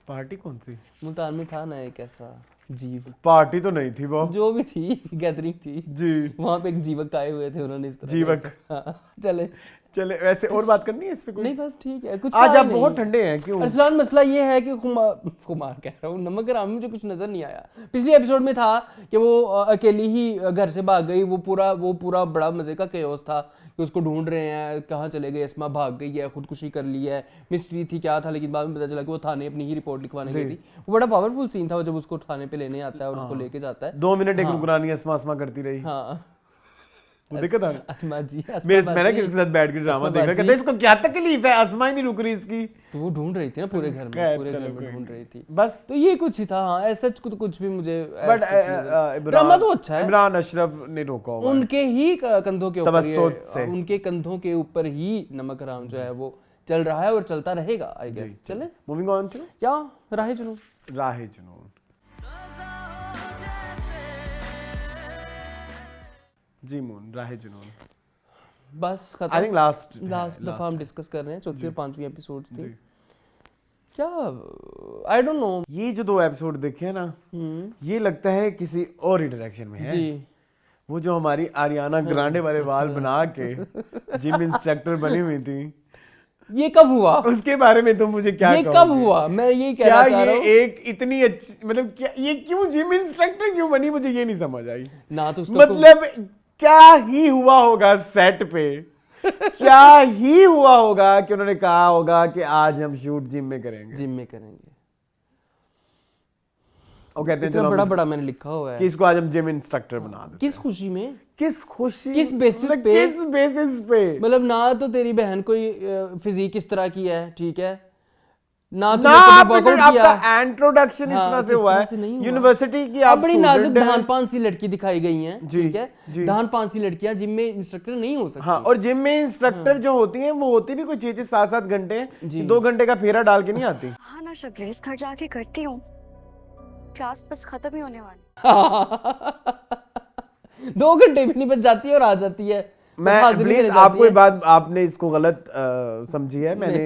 पार्टी कौन सी? मुल्तान में था ना एक ऐसा जीव, पार्टी तो नहीं थी वो जो भी थी गैदरिंग थी जी। वहां पे, एक जीवक आए हुए थे, उन्होंने इस तरह जीवक। हाँ, चले चले, वैसे और बात करनी है इस पे कोई? नहीं बस ठीक है, कुछ आज था आप ही बहुत नहीं। ठंडे हैं, क्यों? अरसलान मसला ये है कि खुमार कह रहा हूँ, नमक हराम में मुझे कुछ नजर नहीं आया। पिछले एपिसोड में था कि वो अकेली ही घर से भाग गई, वो पूरा बड़ा मजे का केओस था कि उसको ढूंढ रहे हैं, कहाँ चले गए, अस्मा भाग गई है, खुदकुशी कर ली है, मिस्ट्री थी क्या था, लेकिन बाद में पता चला कि वो थाने अपनी ही रिपोर्ट लिखवाने गई थी। वो बड़ा पावरफुल सीन था जब उसको थाने पे लेने आता है और उसको लेके जाता है। 2 मिनट एक नुकरानी अस्मा करती रही, हाँ वो देखा था? अस्मा जी, मेरे से मैंने किसी के साथ बैठ के ड्रामा देख रहा, कहता है इसको क्या तकलीफ है, अस्मा ही नहीं रुक रही इसकी। तो वो ढूंढ रही थी ना पूरे घर में, पूरे घर में ढूंढ रही थी बस। तो ये कुछ ही था। हाँ ऐसा कुछ भी मुझे बट ड्रामा तो अच्छा है, इमरान अशरफ ने रोका होगा उनके ही कंधों के ऊपर तवज्जुह से। उनके कंधों के ऊपर ही नमक हराम जो है वो चल रहा है और चलता रहेगा आई गेस। चले मूविंग ऑन टू क्या राहे जुनून, राहे जुनून। जी मून, राहे जुनून बस आई खत्म। थिंक लास्ट दफा हम डिस्कस कर रहे हैं, चौथी और 5वीं एपिसोड्स थी क्या, आई डोंट नो। ये जो 2 एपिसोड देखे हैं ना, ये लगता है किसी और ही डायरेक्शन में है जी। वो जो हमारी आरियाना ग्रांडे वाले बाल बना के जिम इंस्ट्रक्टर बनी हुई थी, ये कब हुआ, उसके बारे में तुम मुझे क्या ये कहोगे? कब हुआ, मैं यही कहना क्या चाह रहा हूँ। ये एक इतनी अच्छी, मतलब क्या ये क्यों जिम इंस्ट्रक्टर क्यों बनी, मुझे ये नहीं समझ आई। ना तो उसका मतलब क्या ही हुआ होगा सेट पे, क्या ही हुआ होगा कि उन्होंने कहा होगा कि आज हम शूट जिम में करेंगे, जिम में करेंगे, और कहते हैं इतना चलो बड़ा हम बड़ा मैंने लिखा हुआ है। कि इसको आज हम जिम इंस्ट्रक्टर बना देते किस खुशी में, किस खुशी, किस basis मतलब पे? किस बेसिस पे? मतलब ना तो तेरी बहन कोई फिजिक इस तरह की है, ठीक है, ना ना तूने कभी आपने वर्कआउट किया। आपका इंट्रोडक्शन इस हाँ, तरह से इस हुआ तरह है, से नहीं हुआ। यूनिवर्सिटी की अब आप बड़ी नाजुक student हैं। धान पान सी लड़की दिखाई गई हैं, जी, ठीक है, जी। धान पान सी लड़कियां जिम में इंस्ट्रक्टर नहीं हो सकती। हाँ, और जिम में इंस्ट्रक्टर जो होती हैं वो होती भी कोई 6-7 घंटे, 2 घंटे का फेरा डाल के नहीं आती। हाँ ना शबरेज, घर जाके करती हूँ, क्लास बस खत्म ही होने वाली। 2 घंटे भी नहीं बच जाती है और आ जाती है। मैं बस हाजिरी प्लीज चली जाती आपको ये है। बात, आपने इसको गलत समझी है, मैंने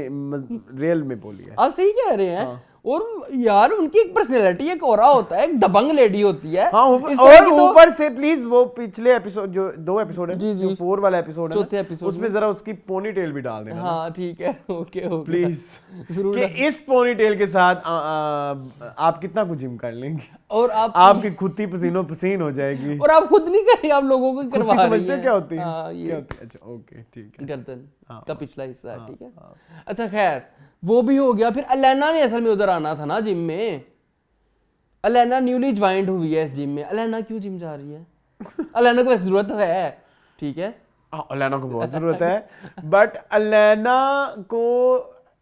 रियल में बोली है। आप सही कह रहे हैं। और यार उनकी एक पर्सनैलिटी, एक ऑरा होता है, एक दबंग लेडी होती है। हाँ, इस तरह और की तो- ऊपर से प्लीज वो पिछले एपिसोड जो 2 एपिसोड है, जी, जी। जो 4 वाला एपिसोड है ना, चौथे एपिसोड उसमें जरा उसकी पोनी टेल भी डाल देना। हाँ ठीक है, ओके ओके प्लीज जरूर। कि इस पोनी टेल के साथ आप कितना कुछ जिम कर लेंगे, और आप आपकी खुद ही पसीनो पसीन हो जाएगी। और आप खुद नहीं कर रही, आप लोगों को खुद करवा की रही समझते हो हैं। क्या होती है? हाँ, क्या ये होती है? अच्छा ओके ठीक है। गर्दन का पिछला हिस्सा है, ठीक है। अच्छा खैर वो भी हो गया, फिर अलैना ने असल में उधर आना था ना जिम में। अलैना न्यूली ज्वाइंट हुई है इस जिम में। अलैना क्यों जिम जा रही है? अलैना को वैसे जरूरत तो है, ठीक है, अलैना को बहुत जरूरत है, बट अलैना को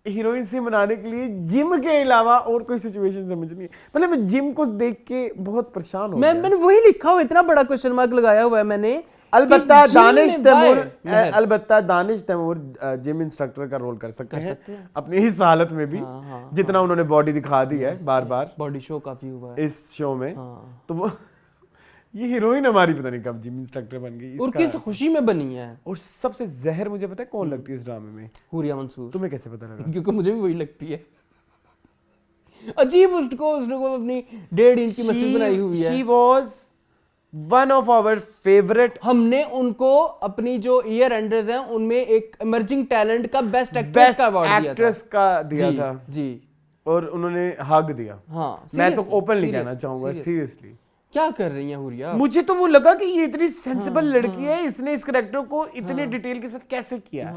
हीरोइन से बनाने के लिए जिम के अलावा और कोई सिचुएशन समझ नहीं। मतलब मैं जिम को देख के बहुत परेशान हो गया। मैंने वही लिखा हुआ, इतना बड़ा क्वेश्चन मार्क लगाया हुआ है मैंने। अलबत्ता कि जिम दानिश में तैमूर, बाय- अलबत्ता दानिश तैमूर जिम इंस्ट्रक्टर का रोल कर सकते हैं अपनी इस हालत में भी, जितना उन्होंने बॉडी दिखा दी है बार बार बॉडी शो काफी हुआ है इस शो में। तो वो ये हीरोइन हमारी पता नहीं कब जिम इंस्ट्रक्टर बन गई और किस खुशी में बनी है। और सबसे जहर मुझे पता है कौन लगती है इस ड्रामे में? हुरिया मंसूर। तुम्हें कैसे पता लगा? क्योंकि मुझे भी वही लगती है। अजीब, उसको अपनी 1.5 इंच की मस्जिद बनाई हुई है। She was one of our favorite। हमने उनको अपनी जो ईयर एंडर्स हैं उनमें एक इमर्जिंग टैलेंट का बेस्ट एक्ट्रेस बेस्ट का अवार्ड दिया था। एक्ट्रेस का दिया जी, था जी और उन्होंने हक दिया। हाँ, मैं तो seriously, ओपनली कहना seriously, चाहूंगा seriously। सीरियसली। क्या कर रही है हुरिया? मुझे तो वो लगा कि ये इतनी सेंसिबल लड़की है, इसने इस करेक्टर को इतने डिटेल के साथ कैसे किया।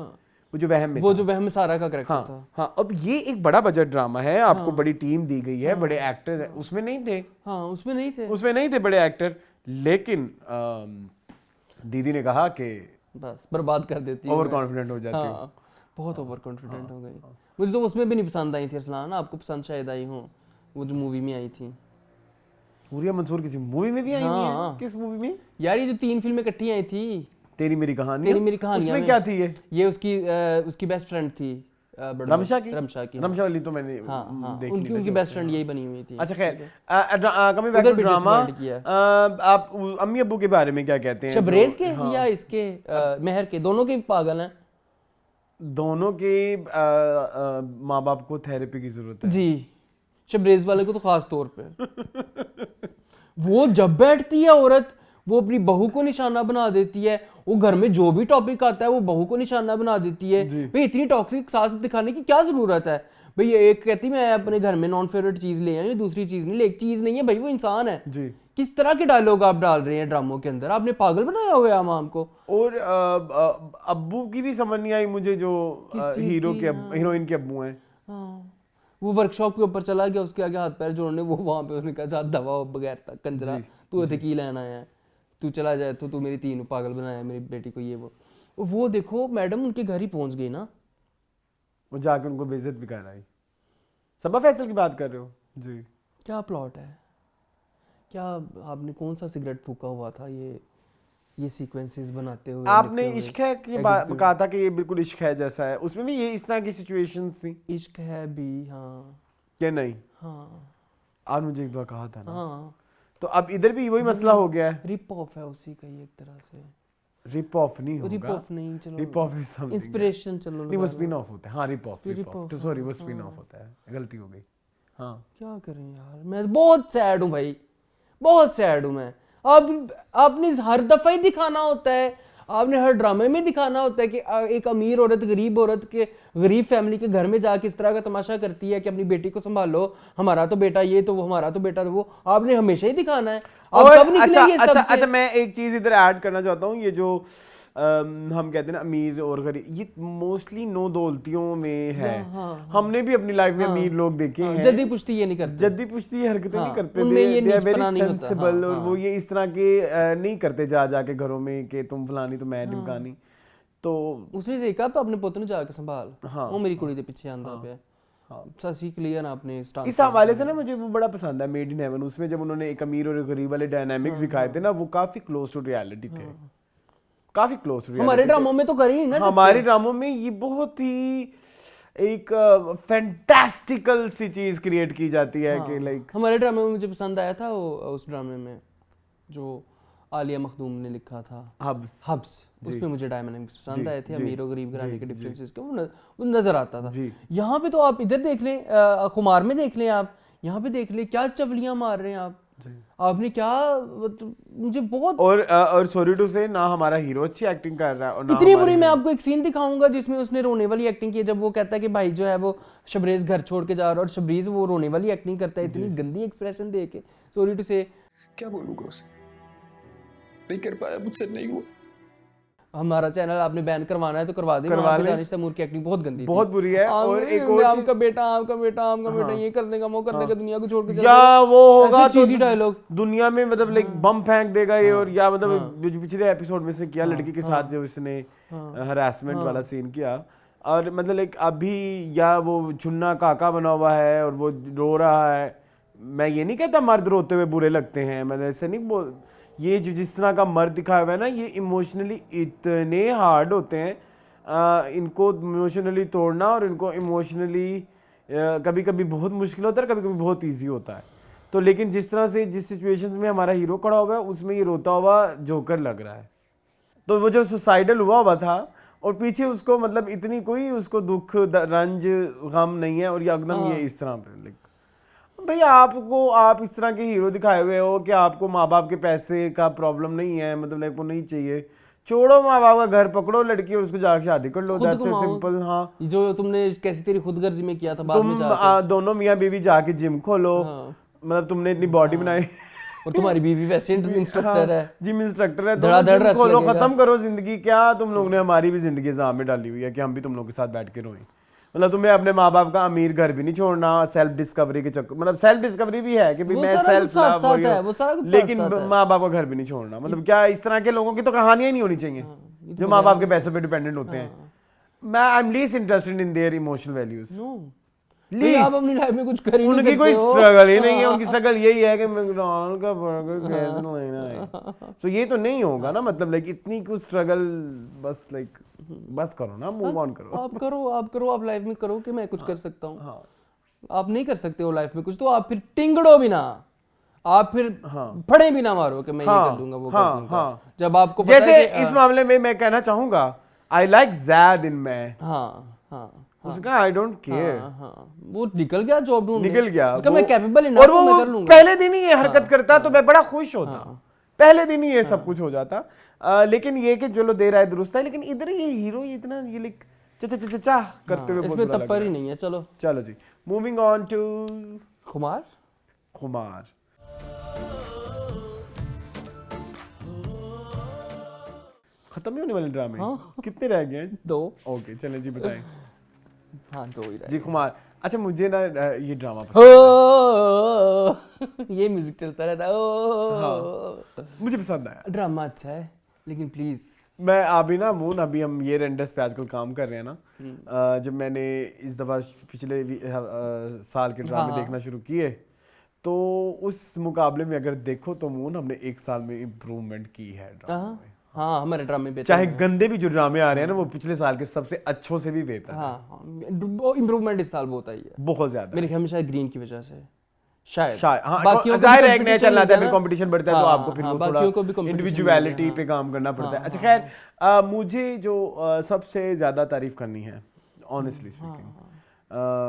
वो जो वहम में वो था। जो वहम सारा का करेक्टर हाँ था। हाँ। अब ये एक बड़ा बजट ड्रामा है, आपको बड़ी टीम दी गई है, बड़े एक्टर्स हैं, उसमें नहीं थे, हाँ उसमें नहीं थे, उसमें नहीं थे बड़े एक्टर, लेकिन दीदी ने कहा कि बस बर्बाद कर देती है। ओवर कॉन्फिडेंट हो जाती हूँ। हाँ, बहुत ओवर कॉन्फिडेंट हो गई। मुझे तो उसमें भी नहीं पसंद आई थी अरसलान, आपको पसंद शायद आई हो, वो जो मूवी में आई थी। हुरिया मंसूर किसी मूवी में भी आई हुई है? हाँ। किस मूवी में? यार ये जो 3 फिल्में इकट्ठी आई थी, तेरी मेरी कहानी। तेरी मेरी कहानी उसमें क्या थी ये? ये उसकी बेस्ट फ्रेंड थी रमशा की? रमशा की। रमशा वाली तो मैंने हाँ हाँ, देखी उनकी नहीं। बेस्ट फ्रेंड यही बनी हुई थी। अच्छा खैर, कमिंग बैक उधर टू भी ड्रामा, disappoint किया। आप अम्मी अब्बू के बारे में क्या कहते हैं? शबरेज के या इसके मेहर के, दोनों के पागल हैं। दोनों के माँ बाप को थेरेपी की जरूरत है। जी, शबरेज वाले को तो खास तौर पे। वो जब बैठती है औरत, वो अपनी बहू को निशाना बना देती है। वो घर में जो भी टॉपिक आता है वो बहू को निशाना बना देती है। भाई इतनी टॉक्सिक सास दिखाने की क्या जरूरत है? भाई ये एक कहती मैं अपने घर में नॉन फेवरेट चीज ले आई, दूसरी चीज नहीं ले, एक चीज नहीं है भाई, वो इंसान है जी। किस तरह के डायलॉग आप डाल रहे हैं ड्रामों के अंदर? आपने पागल बनाया हुआ है आवाम को। और अब्बू की भी समझ नहीं आई मुझे, जो हीरो के हीरोइन के अब्बू हैं। हाँ, वो वर्कशॉप के ऊपर चला गया, उसके आगे हाथ पैर जोड़ने, वो वहां पे उसने कहा जा दवा हो बगैर तक कंजरा, तू इतने की लेना है, तू चला जाए तो तू मेरी 3 पागल बनाया मेरी बेटी को, ये वो देखो मैडम उनके घर ही पहुंच गई ना, वो जाके उनको बेइज्जत भी कर आई। सबा फैसल की बात कर रहे हो? जी। क्या प्लॉट है? क्या आपने कौन सा सिगरेट फूका हुआ था ये सीक्वेंसेस बनाते हुए? आपने इश्क है की बात कहा था कि ये बिल्कुल इश्क है जैसा है, उसमें भी ये इस तरह की सिचुएशंस थी? इश्क है भी, हाँ क्या नहीं? हाँ, आज मुझे एक बार कहा था ना। हाँ, तो अब इधर भी वही मसला हो गया है। रिप ऑफ है उसी का ही एक तरह से। रिप ऑफ नहीं होगा। रिप ऑफ नहीं, चलो rip off is something, inspiration चलो नहीं वो स्पिन ऑफ होता है। हाँ रिप ऑफ, Rip-off, सॉरी वो स्पिन ऑफ होता है, गलती हो गई। हाँ क्या करें यार, मैं बहुत सैड हूँ भाई, बहुत सैड हूँ मैं। अब आपने हर दफा ही दिखाना होता है, आपने हर ड्रामे में दिखाना होता है कि एक अमीर औरत गरीब औरत के गरीब फैमिली के घर में जाके इस तरह का तमाशा करती है कि अपनी बेटी को संभालो, हमारा तो बेटा ये तो वो, हमारा तो बेटा तो वो, आपने हमेशा ही दिखाना है। और कब निकले ये सब से? अच्छा मैं एक चीज इधर ऐड करना चाहता हूँ। ये जो हम कहते हैं ना अमीर और गरीब, ये मोस्टली नो दौलतियों में है। हमने भी अपनी लाइफ में अमीर लोग देखे हैं, जद्दी पुश्ती ये नहीं करते, जद्दी पुश्ती ये हरकतें नहीं करते, उनमें ये they are very नीचपना नहीं होता। sensible, और वो ये इस तरह के नहीं करते जा जाके घरों में कि तुम फलानी तो मैं ढिमकानी। तो उसने देखा अपने पुत्र ने जाके संभाल, हाँ, वो मेरी कुड़ी दे पीछे आंदा पे। सही क्लियर आपने इस हवाले से ना मुझे वो बड़ा पसंद है मेड इन हेवन। उसमें जब उन्होंने एक अमीर और गरीब वाले डायनामिक्स दिखाए थे ना, वो काफी क्लोज टू रियलिटी थे, काफी क्लोज टू। हमारे ड्रामों में तो कर ही नहीं ना सकते। हमारे ड्रामों में ये बहुत ही एक फैंटास्टिकल सी चीज क्रिएट की जाती है कि लाइक। हमारे ड्रामे में मुझे पसंद आया था वो, उस ड्रामे में जो आलिया मखदूम ने लिखा था, हब्स, उसमें मुझे डायनामिक्स पसंद आए थे, अमीर और गरीब घराने के डिफरेंसेस के, वो नजर आता था। यहाँ पे तो आप इधर देख लें, खुमार में देख लें, आप यहाँ पे देख लें, क्या चवलियां मार रहे हैं आप, आपने क्या, मुझे बहुत। और सॉरी टू से, ना हमारा हीरो अच्छी एक्टिंग कर रहा है और ना इतनी बुरी। मैं आपको एक सीन दिखाऊंगा जिसमें उसने रोने वाली एक्टिंग की है, जब वो कहता है कि भाई जो है वो शबरेज घर छोड़ के जा रहा है और शबरीज वो रोने वाली एक्टिंग करता है, इतनी गंदी एक्सप्रेशन दे के, सॉरी टू से। क्या बोलूँगा उसे, नहीं कर पाया, मुझसे नहीं हुआ। हमारा चैनल आपने बैन करवाना है तो करवा दे, करवा वहाँ पे लें। दानिश तैमूर की एक्टिंग बहुत गंदी थी, बहुत बुरी है। और एक और आम चीज- का बेटा, आम का बेटा, आम का बेटा, ये कर देगा, वो कर देगा, दुनिया को छोड़ के चला या जाएगा। वो होगा ऐसे चीज़ी डायलॉग। दुनिया में मतलब लाइक बम फेंक देगा ये, और या मतलब जो पिछले एपिसोड में से किया लड़की के साथ जो इसने हरासमेंट वाला सीन किया, और मतलब लाइक अभी या वो चुन्ना काका बना हुआ है और वो रो रहा है। मैं ये नहीं कहता मर्द रोते हुए बुरे लगते हैं, मतलब ऐसे नहीं बोल, ये जो जिस तरह का मर्द दिखाया हुआ है ना, ये इमोशनली इतने हार्ड होते हैं, इनको इमोशनली तोड़ना और इनको इमोशनली कभी कभी बहुत मुश्किल होता है, कभी कभी बहुत इजी होता है। तो लेकिन जिस तरह से जिस सिचुएशंस में हमारा हीरो खड़ा हुआ है उसमें ये रोता हुआ जोकर लग रहा है। तो वो जो सुसाइडल हुआ था और पीछे उसको मतलब इतनी कोई उसको दुख रंज गम नहीं है, और ये एकदम ये इस तरह पे लाइक भैया आपको आप इस तरह के हीरो दिखाए हुए हो कि आपको माँ बाप के पैसे का प्रॉब्लम नहीं है, मतलब लाइक वो नहीं चाहिए, छोड़ो माँ बाप का घर, पकड़ो लड़की और उसको जाके शादी कर लो, खुद दैट्स इट, कमाओ। सिंपल। हाँ, जो तुमने कैसी तेरी खुदगर्जी में किया था बाद में तुम जाके, दोनों मियाँ बीवी जाके जिम खोलो, मतलब तुमने इतनी बॉडी बनाई, और तुम्हारी बीवी वैसे इंस्ट्रक्टर है, जिम इंस्ट्रक्टर है, धड़ाधड़ दोनों जिम रस खोलो, लगेगा। खत्म करो जिंदगी। क्या तुम लोग ने हमारी भी जिंदगी जाम में डाली हुई है कि हम भी तुम लोग के साथ बैठ के रोएं। मतलब तुम्हें अपने माँ बाप का अमीर घर भी नहीं छोड़ना सेल्फ डिस्कवरी के चक्कर, मतलब सेल्फ डिस्कवरी भी है कि भाई वो मैं सारा सेल्फ कुछ साथ लव साथ है, वो सारा कुछ लेकिन साथ साथ है। माँ बाप का घर भी नहीं छोड़ना। मतलब क्या इस तरह के लोगों की तो कहानियां ही नहीं होनी चाहिए जो माँ बाप के पैसों पे डिपेंडेंट होते हैं। मैं I am least interested in their emotional values. भाई आप अपनी लाइफ में कुछ कर ही नहीं उनकी सकते कोई हो। स्ट्रगल ही नहीं है, उनकी स्ट्रगल यही है कि मैकडॉनल्ड का बर्गर कैसे लेना है। तो ये तो नहीं होगा ना, मतलब लाइक इतनी कुछ स्ट्रगल, बस लाइक बस करो ना, मूव ऑन करो। आप करो, आप लाइफ में करो कि मैं कुछ कर सकता हूँ। आप नहीं कर सकते हो लाइफ में कुछ, तो आप फिर टिंगड़ो भी ना, आप फिर फड़े भी ना मारो कि मैं ये कर दूंगा, वो कर दूंगा। जब आपको पता जैसे है कि इस मामले में मैं कहना चाहूंगा आई लाइक ज़ैद इन मैं, हाँ, उसका आई डोंट केयर, वो निकल गया जॉब ढूंढने, निकल गया उसका वो- मैं कैपेबल और इनफ हूं, मैं वो कर लूंगा। पहले दिन ही ये हरकत करता तो मैं बड़ा खुश होता, पहले दिन ही ये सब कुछ हो जाता। लेकिन ये कि चलो देर आए दुरुस्त है, लेकिन इधर ये हीरो ये इतना ये लाइक चा करते हुए बहुत इसमें बुरा लग तप्पर रहा ही है। नहीं है। चलो चलो जी, मूविंग ऑन टू खुमार। खुमार। खत्म ही होने वाले ड्रामे, कितने रह गए हैं? 2। ओके चलें जी, बताएं। हाँ 2 ही रहे। जी खुमार, अच्छा मुझे ना ये ड्रामा ये म्यूजिक चलता रहता है। मुझे पसंद आया। ड्रामा अच्छा है, लेकिन प्लीज मैं अभी ना मून, अभी हम ये रेंडर्स पे आजकल काम कर रहे हैं ना, जब मैंने इस दफ़ा पिछले साल के ड्रामे देखना शुरू किए, तो उस मुकाबले में अगर देखो तो मून हमने 1 साल में इम्प्रूवमेंट की है ड्रामे में। हाँ हमारे ड्रामे बेहतर चाहे हैं। गंदे भी जो ड्रामे आ रहे हैं ना, वो पिछले साल के सबसे अच्छों से भी बेहतर है, हाँ इम्प्रूवमेंट इस साल बहुत आई है बहुत ज्यादा। मेरे ख्याल में, शायद ग्रीन की वजह से, शायद हाँ, बाकियों को भी जाहिर है एक नया competition चल आता है, मिलता फिर कंपटीशन बढ़ता है तो हाँ, आपको फिर हाँ, वो बाकियों को भी थोड़ा competition इंडिविजुअलिटी मिलता है, पे काम करना पड़ता है। अच्छा खैर, मुझे जो सबसे ज्यादा तारीफ करनी है ऑनेस्टली स्पीकिंग,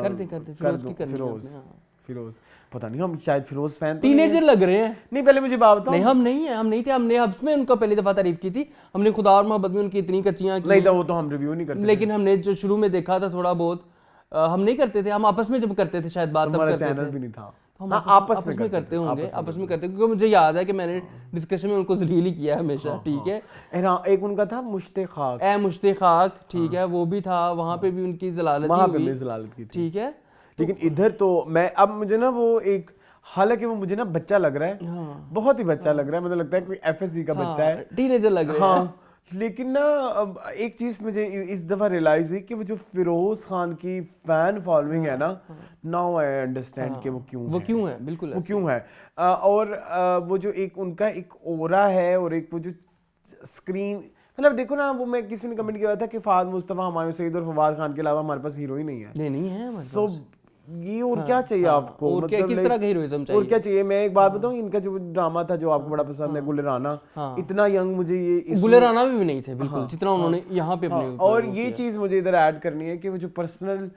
कर दे फिरोज की करनी है फिरोज आपने, हाँ। फिरोज पता नहीं, हम शायद फिरोज फैन तो टीनेजर लग रहे हैं। नहीं, पहले मुझे बात बताओ। नहीं हम नहीं है, हम नहीं थे, हमने हब्स में उनका पहली दफा तारीफ की थी, हमने खुदा और मोहब्बत में उनकी इतनी कच्चियां की, नहीं था, वो तो हम रिव्यू नहीं करते। लेकिन हमने जो शुरू में देखा था थोड़ा बहुत, हम नहीं करते थे, हम आपस में जब करते थे शायद बात तब हमारा करते चैनल थे। भी नहीं था। तो हम हाँ, आपस में करते होंगे, आपस में करते, क्योंकि मुझे याद है कि मैंने डिस्कशन में उनको जलील ही किया है हमेशा। ठीक है, एक उनका था मुश्ताक, ए मुश्ताक, ठीक है, वो भी था, वहां पे भी उनकी जलालत वहां पे हुई, भी जलालत की थी। ठीक है। लेकिन इधर तो मैं अब मुझे ना वो एक, हालांकि वो मुझे ना बच्चा लग रहा है, बहुत ही बच्चा लग रहा है, मुझे लगता है कोई एफएससी का बच्चा है, टीनेजर लग रहे हैं। हाँ। लेकिन ना अब एक चीज मुझे इस दफा रियलाइज हुई कि वो जो फिरोज खान की फैन फॉलोइंग है ना, नाउ आई अंडरस्टैंड कि वो क्यों है, बिल्कुल वो क्यों है। और वो जो एक उनका एक ओरा है, और एक वो जो स्क्रीन, मतलब देखो ना, वो मैं किसी ने कमेंट किया था कि फाद मुस्तफा, हुमायूं सईद और फवाद खान के अलावा हमारे पास हीरो ही नहीं है। नहीं है हमारे सो ये और क्या चाहिए आपको, और क्या, किस like, तरह का हीरोइज्म चाहिए, और क्या चाहिए। मैं एक बात बताऊं, इनका जो ड्रामा था जो आपको बड़ा पसंद है, गुलराना, इतना यंग मुझे ये गुलराना भी नहीं थे बिल्कुल, जितना उन्होंने यहाँ पे अपने और ये चीज मुझे इधर ऐड करनी है कि वो जो पर्सनल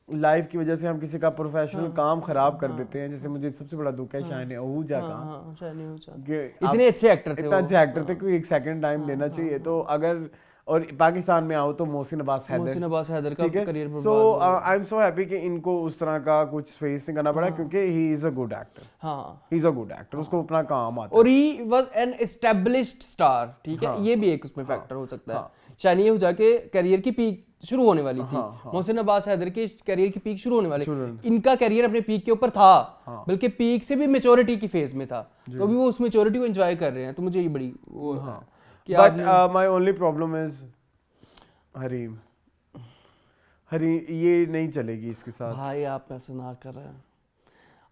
लाइफ की वजह से हम किसी का प्रोफेशनल काम खराब कर देते हैं। जैसे मुझे सबसे बड़ा दुख है शायन आहूजा का, इतने कि अच्छे एक्टर थे, इतना अच्छे एक्टर थे, कोई एक सेकंड टाइम देना चाहिए। तो अगर और पाकिस्तान में आओ तो मोहसिन अब्बास मोहसिन अब्बास हैदर का ठीक है। Career so I am so happy कि इनको उस तरह का कुछ फेस नहीं करना पड़ा, क्योंकि he is a good actor, हाँ, he is a good actor, उसको अपना काम आता है। और he was an established star, ठीक है, ये भी एक उसमें फैक्टर हो सकता है। शानिया हुजा के करियर की पीक शुरू होने वाली थी, मोहसिन अब्बास हैदर के करियर की पीक शुरू होने वाली, इनका करियर अपने पीक के ऊपर था, बल्कि पीक से भी मैच्योरिटी की फेज में था, तो अभी वो उस मैच्योरिटी को एंजॉय कर रहे हैं, तो मुझे ये बड़ी वो है कि but my only problem is Hareem ये नहीं चलेगी इसके साथ। भाई आप ऐसे ना करें,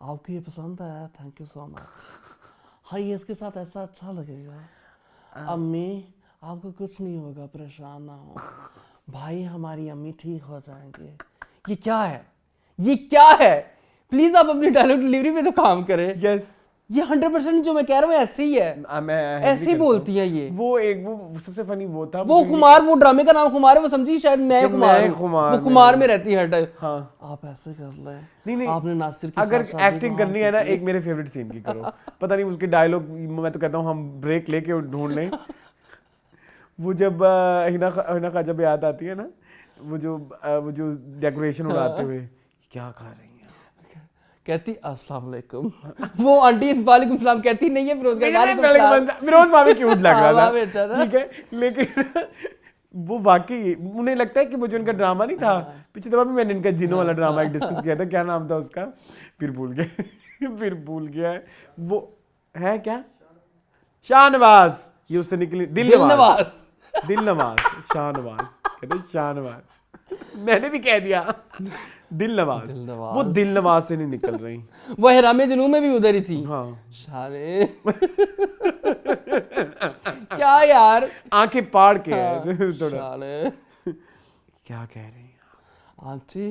आपको ये पसंद आया, थैंक यू सो मच। हाँ, ये इसके साथ ऐसा अच्छा लगेगा। अम्मी आपको कुछ नहीं होगा, परेशान ना हो भाई, हमारी अम्मी ठीक हो जाएंगे। ये क्या है, ये क्या है? प्लीज आप अपनी डायलॉग डिलीवरी पे तो काम करें। यस, ये 100% जो मैं कह रहा हूँ ऐसे ही है, मैं ऐसे ही बोलती हैं ये। वो सबसे फनी वो था, वो खुमार, वो ड्रामे का नाम खुमार है, वो समझी शायद मैं खुमार हूँ। खुमार वो खुमार में रहती है हर टाइम। हाँ। आप ऐसे कर ले, नहीं आपने नासिर के अगर साथ शादी एक्टिंग वहाँ करनी है ना, एक मेरे फेवरेट सीन की करो। पता नहीं उसके डायलॉग, मैं तो कहता हूँ हम ब्रेक लेके ढूंढ लें। वो जब हिना खाजा पे याद आती है ना, वो जो डेकोरेशन उड़ाते हुए क्या खा रही हैं, कहती अस्सलाम वालेकुम, वो आंटी वालेकुम सलाम कहती नहीं है, फिरोज फिरोज भाभी क्यूट लग रहा हाँ, अच्छा था, था। ठीक है, लेकिन वो वाकई उन्हें लगता है कि वो जो इनका ड्रामा नहीं था, पिछली दफा भी मैंने इनका जिनो वाला ड्रामा एक डिस्कस किया था, क्या नाम था उसका, फिर भूल गया है, वो है क्या, शाहनवाज, ये उससे निकली दिलनवाज, शाहनवाज कहते शाहनवाज, मैंने भी कह दिया दिलनवाज, वो दिलनवाज से नहीं निकल रही। वो हरामे जुनून में भी उधर ही थी। हाँ, शाने क्या यार, आंखें पाड़ के है थोड़ा। शाने क्या कह रही हैं आंटी,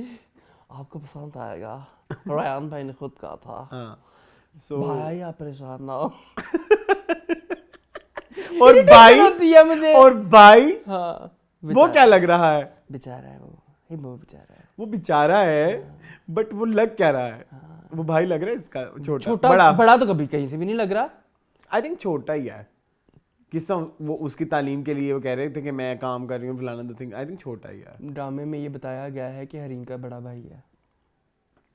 आपको पसंद आएगा, रयान भाई ने खुद कहा था। हाँ, so भाई आप परेशान ना हो। और भाई होती है मुझे, और भाई हाँ, वो क्या लग रहा है, बेचारा है वो बेचारा है, वो बेचारा है, बट वो लग क्या रहा है, वो भाई लग रहा है इसका, छोटा बड़ा तो कभी कहीं से भी नहीं लग रहा। आई थिंक छोटा ही है, किस्सा वो उसकी तालीम के लिए वो कह रहे थे कि मैं काम कर रही हूँ फलाना द थिंग, आई थिंक छोटा ही है। ड्रामे में ये बताया गया है कि हरीम का बड़ा भाई है।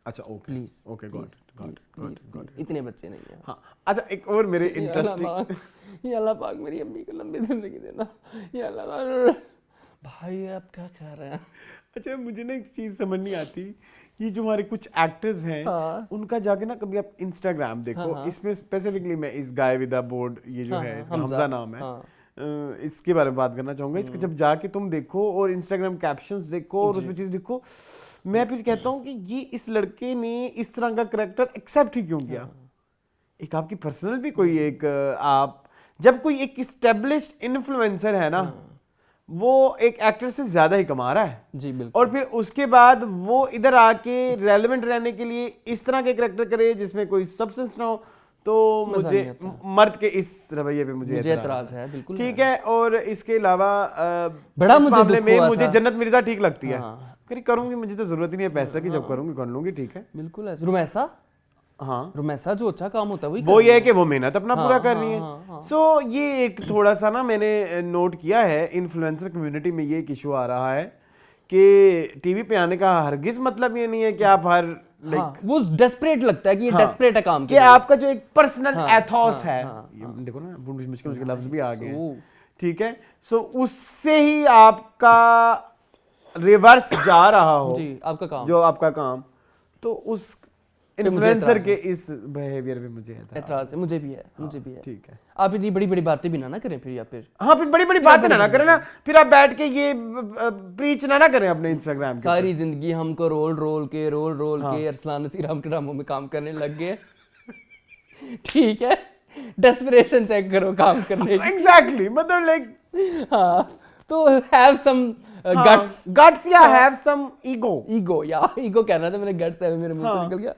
अच्छा, ओके प्लीज, ओके, गॉट, इतने बच्चे नहीं है। हाँ, अच्छा, एक और मेरे इंटरेस्टिंग, ये अल्लाह पाक मेरी अम्मी को लंबी जिंदगी देना, ये अल्लाह पाक। भाई आप क्या कह रहे हैं? अच्छा, मुझे ना एक चीज समझ नहीं आती, ये जो हमारे कुछ एक्टर्स हैं, उनका जाके ना कभी आप इंस्टाग्राम देखो, इसमें स्पेसिफिकली मैं इस गाय विद द बोर्ड, ये जो है इसका हमजा नाम है, इसके बारे में बात करना चाहूंगा। इसके जब जाके तुम देखो और इंस्टाग्राम कैप्शंस देखो और उसमें चीज देखो, मैं फिर कहता हूँ कि ये इस लड़के ने इस तरह का करेक्टर एक्सेप्ट ही क्यों किया। एक आपकी पर्सनल भी कोई एक आप जब कोई एक एस्टेब्लिश्ड इन्फ्लुएंसर है ना, वो एक एक्टर से ज्यादा ही कमा रहा है जी, बिल्कुल, और फिर उसके बाद वो इधर आके रेलेवेंट रहने के लिए इस तरह के करेक्टर करे जिसमें कोई सब्सटेंस ना हो, तो मुझे मर्द के इस रवैये पे मुझे एतराज है, बिल्कुल ठीक है। और इसके अलावा बड़ा इस मामले में मुझे था। जन्नत मिर्जा ठीक लगती है, करूंगी, मुझे तो जरूरत ही नहीं है पैसा की, जब करूंगी कर लूंगी, ठीक है, बिल्कुल ऐसे। रुमैसा, हाँ, रुमैसा जो अच्छा काम होता है वो ये है कि वो मेहनत अपना पूरा कर रही है। सो ये एक थोड़ा सा ना मैंने नोट किया है, इन्फ्लुएंसर कम्युनिटी में ये एक इशू आ रहा है कि टीवी पे आने का हरगिज मतलब ये नहीं है कि आप हर वो डेस्परेट लगता है कि ये डेस्परेट है काम कि आपका जो एक पर्सनल एथॉस है, देखो ना मुश्किल मुश्किल लफ्ज भी आ गए हैं, ठीक है। सो उससे ही आपका रिवर्स जा रहा हो जी, आपका काम, जो आपका काम, तो उस इन्फ्लुएंसर के इस बिहेवियर पे मुझे एतराज है। मुझे भी है, मुझे भी है, ठीक है। आप इतनी बड़ी बड़ी बातें भी ना करें फिर, या फिर हाँ, फिर बड़ी बड़ी बातें ना करें ना, फिर आप बैठ के ये प्रीच ना करें अपने इंस्टाग्राम के सारी जिंदगी हमको रोल के अरसलान नसीर हम के ड्रामों में काम करने लग गए। ठीक है, डेस्परेशन चेक करो काम करने की। एग्जैक्टली, मतलब लाइक हाँ, तो हैव सम गट्स या हैव सम ईगो कहना था मैंने, गट्स है मेरे मुंह से निकल गया।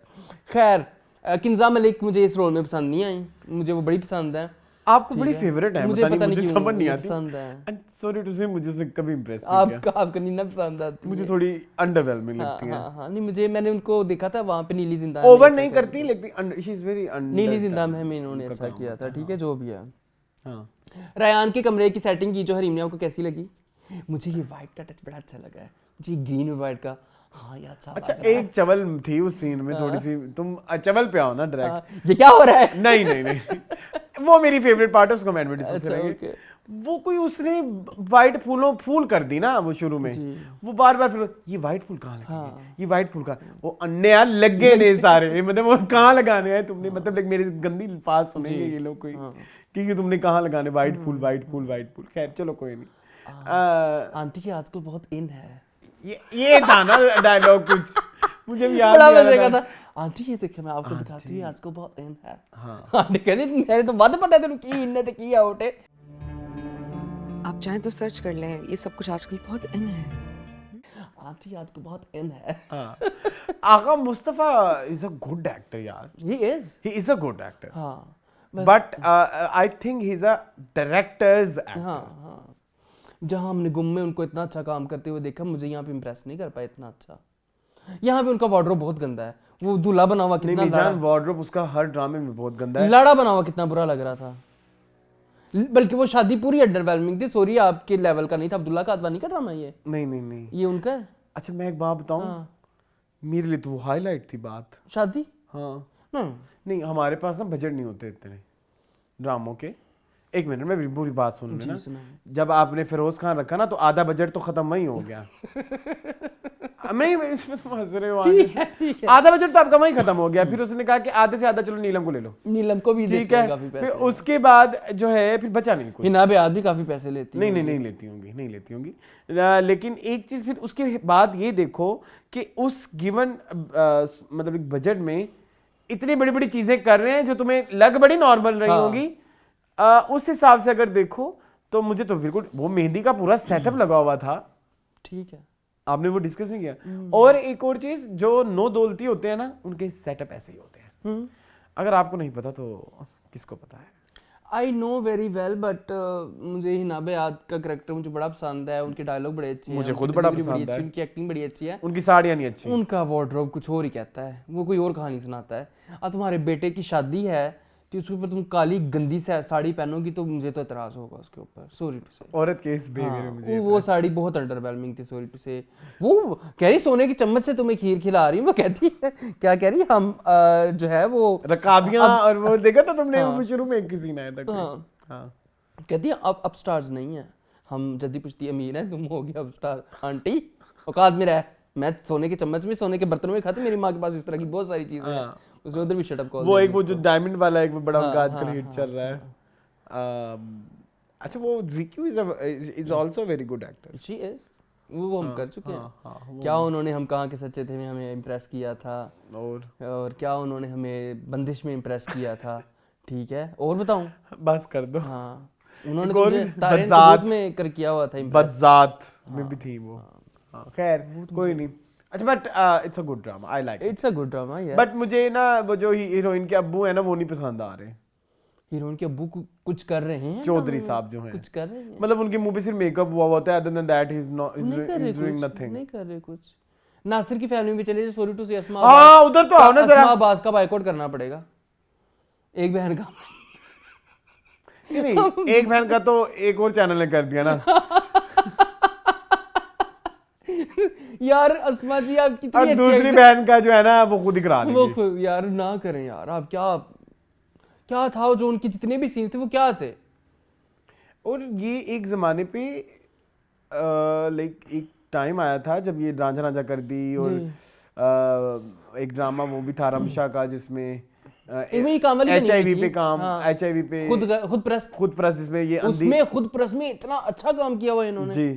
खैर, किंजा मलिक मुझे इस रोल में पसंद नहीं आई, मुझे वो बड़ी पसंद है। आपको बड़ी फेवरेट है, मुझे पता नहीं क्यों समझ नहीं आती, पसंद है। सॉरी टू से मुझे उसने कभी इंप्रेस नहीं किया। आपको नीना पसंद आती मुझे थोड़ी अंडरवेलमिंग लगती है। हाँ, नहीं, मैंने उनको देखा था वहाँ पे नीली जिंदा, ओवर नहीं करती लेकिन शी इज वेरी नीली जिंदा में इन्होंने अच्छा किया था, ठीक है, जो भी है। हाँ, रयान के कमरे की सेटिंग की जो हरीम ने आपको कैसी लगी? मुझे ये वाइट का टच बड़ा अच्छा लगा है, मुझे ग्रीन और वाइट का, हाँ ये अच्छा अच्छा लग रहा है। एक चवल थी उस सीन में थोड़ी सी, तुम चवल पे आओ ना डायरेक्ट। हाँ, ये क्या हो रहा है? नहीं नहीं नहीं वो मेरी फेवरेट पार्ट है, उसको मैं एडमिट अच्छा, ओके। वो कोई उसने वाइट फूल कर दी ना वो शुरू में, वो बार बार फिर ये वाइट फूल कहाँ लगेंगे, ये वाइट फूल कहाँ, वो अन्य यार लगे नहीं सारे, मतलब वो कहाँ लगाने हैं तुमने, मतलब लाइक मेरी गंदी अल्फाज सुनेंगे ये लोग कोई कि तुमने कहाँ लगाने वाइट फूल वाइट फूल वाइट फूल। खैर चलो कोई नहीं। आंटी की आजकल बहुत इन है, ये था ना डायलॉग कुछ मुझे भी याद बड़ा नहीं आ मजे रहा का था। था। आंटी ये देखिए मैं आपको दिखाती हूँ आजकल बहुत इन है। आंटी कहती मैंने तो बात पता है तेन की इन ते की आउट है। आप चाहें तो सर्च कर लें, ये सब कुछ आजकल बहुत इन है। आंटी आजकल बहुत इन है। Agha Mustafa is a good actor यार, he is a good actor, हाँ but I think he's a director's actor। हाँ जहाँ हमने गुम में उनको इतना अच्छा काम करते हुए देखा, मुझे यहाँ पे इम्प्रेस नहीं कर पाया इतना अच्छा। यहाँ पे उनका वार्डरोब बहुत गंदा है, वो दूल्हा बना हुआ नहीं कितना नहीं लाड़ा, जान वार्डरोब उसका हर ड्रामे में बहुत गंदा है। लाड़ा बना हुआ कितना बुरा लग रहा था, बल्कि वो शादी पूरी अंडरवेलमिंग थी। सॉरी आपके लेवल का नहीं था, अब्दुल्ला का अदवानी का ड्रामा ये नहीं नहीं नहीं ये उनका है। अच्छा मैं एक बात बताऊं, मेरे लिए तो वो हाईलाइट थी बात। शादी हाँ नहीं नहीं हमारे पास ना बजट नहीं होते इतने ड्रामों के। एक मिनट में पूरी बात सुन लेना, जब आपने फिरोज खान रखा ना तो आधा बजट तो खत्म वही हो गया। नहीं इसमें तो हंस रहे हो, आधा बजट तो आपका वही खत्म हो गया। फिर उसने कहा कि आधे से आधा चलो नीलम को ले लो, नीलम को भी ठीक देते हैं है। काफी फिर पैसे। उसके बाद जो है फिर बचा नहीं कुछ। हिना बेआद भी काफी पैसे लेती नहीं नहीं नहीं लेती होंगी, नहीं लेती होंगी। लेकिन एक चीज फिर उसके बाद ये देखो कि उस गिवन मतलब एक बजट में इतनी बड़ी बड़ी चीजें कर रहे हैं जो तुम्हें लग बड़ी नॉर्मल रही होंगी। उस हिसाब से अगर देखो तो मुझे तो बिल्कुल वो मेहंदी का पूरा सेटअप लगा हुआ था। ठीक है, आपने वो डिस्कस नहीं किया। और एक और चीज, जो नो दौलती होते हैं ना उनके सेटअप ऐसे ही होते हैं। अगर आपको नहीं पता तो किसको पता है। I know very well, but मुझे हिना बेआद का करेक्टर मुझे बड़ा पसंद है, उनके डायलॉग बड़े अच्छे हैं, मुझे खुद उनकी बड़ा delivery बड़ी पसंद अच्छी, है। उनकी एक्टिंग बड़ी अच्छी है, उनकी साड़ियाँ नहीं अच्छी। उनका वार्डरोब कुछ और ही कहता है, वो कोई और कहानी सुनाता है। अब तुम्हारे बेटे की शादी है तो उसके ऊपर तुम काली गंदी साड़ी पहनोगी तो मुझे तो एतराज होगा उसके ऊपर, सॉरी टू से। औरत के इस बिहेवियर में मुझे वो साड़ी बहुत अंडरवेलमिंग थी, सॉरी टू से। वो कह रही सोने की चम्मच से तुम्हें खीर खिला रही हूँ, वो कहती है क्या कह रही, हम जो है वो रकाबियां, और वो देखा था तुमने वो शुरू में एक सीन आया था। हाँ कहती है अब स्टार्स नहीं है, हम जल्दी पूछती अमीर है, तुम हो गया अब स्टार। आंटी औकात में रह, मैं सोने के चम्मच में सोने के बर्तनों में खाती, मेरी माँ के पास इस तरह की बहुत सारी चीजें हैं। उसने उधर भी शटअप कॉल वो एक वो जो डायमंड वाला एक बड़ा उनका आजकल हिट चल रहा है। अच्छा वो रिक्यू is also very good actor. She is, वो हम कर चुके हैं। क्या उन्होंने हम कहाँ के सच्चे थे में हमें इम्प्रेस किया था, और क्या उन्होंने हमें बंदिश में इम्प्रेस किया था। ठीक है, और बताऊं? बस कर दो। हाँ, उन्होंने तो मुझे तारे कबूत में कर किया हुआ था इम्प्रेस। बदजात में भी थी वो। खैर कोई नहीं। अच्छा but it's a good drama, I like it's a good drama, yes. But मुझे ना वो जो हीरोइन के अब्बू है ना वो नहीं पसंद आ रहे। हीरोइन के अब्बू कुछ कर रहे हैं, चौधरी साहब जो हैं कुछ कर रहे हैं, मतलब उनके मुंह पे सिर्फ मेकअप हुआ होता है, other than that he is not doing nothing. नहीं कर रहे कुछ। नासिर की फैमिली में चले, सॉरी टू से अस्मा, हाँ उधर तो आओ ना जरा। अस्मा अब्बास का बायकॉट करना पड़ेगा, एक बहन का। नहीं एक बहन का तो एक और चैनल ने कर दिया ना। यार अस्मा जी आप कितनी और अच्छी दूसरी बहन का जो है ना वो खुद ही करा वो लेंगी। यार ना करें यार, आप क्या था जो उनके जितने भी सीन्स थे वो क्या थे। और ये एक जमाने पे लाइक एक टाइम आया था जब ये रांझा रांझा कर दी, और एक ड्रामा वो भी था रमशा का जिसमें HIV पे काम, HIV पे खुद प्रस्त इसमें ये उसमें खुद प्रस्त में इतना अच्छा काम किया हुआ इन्होंने जी।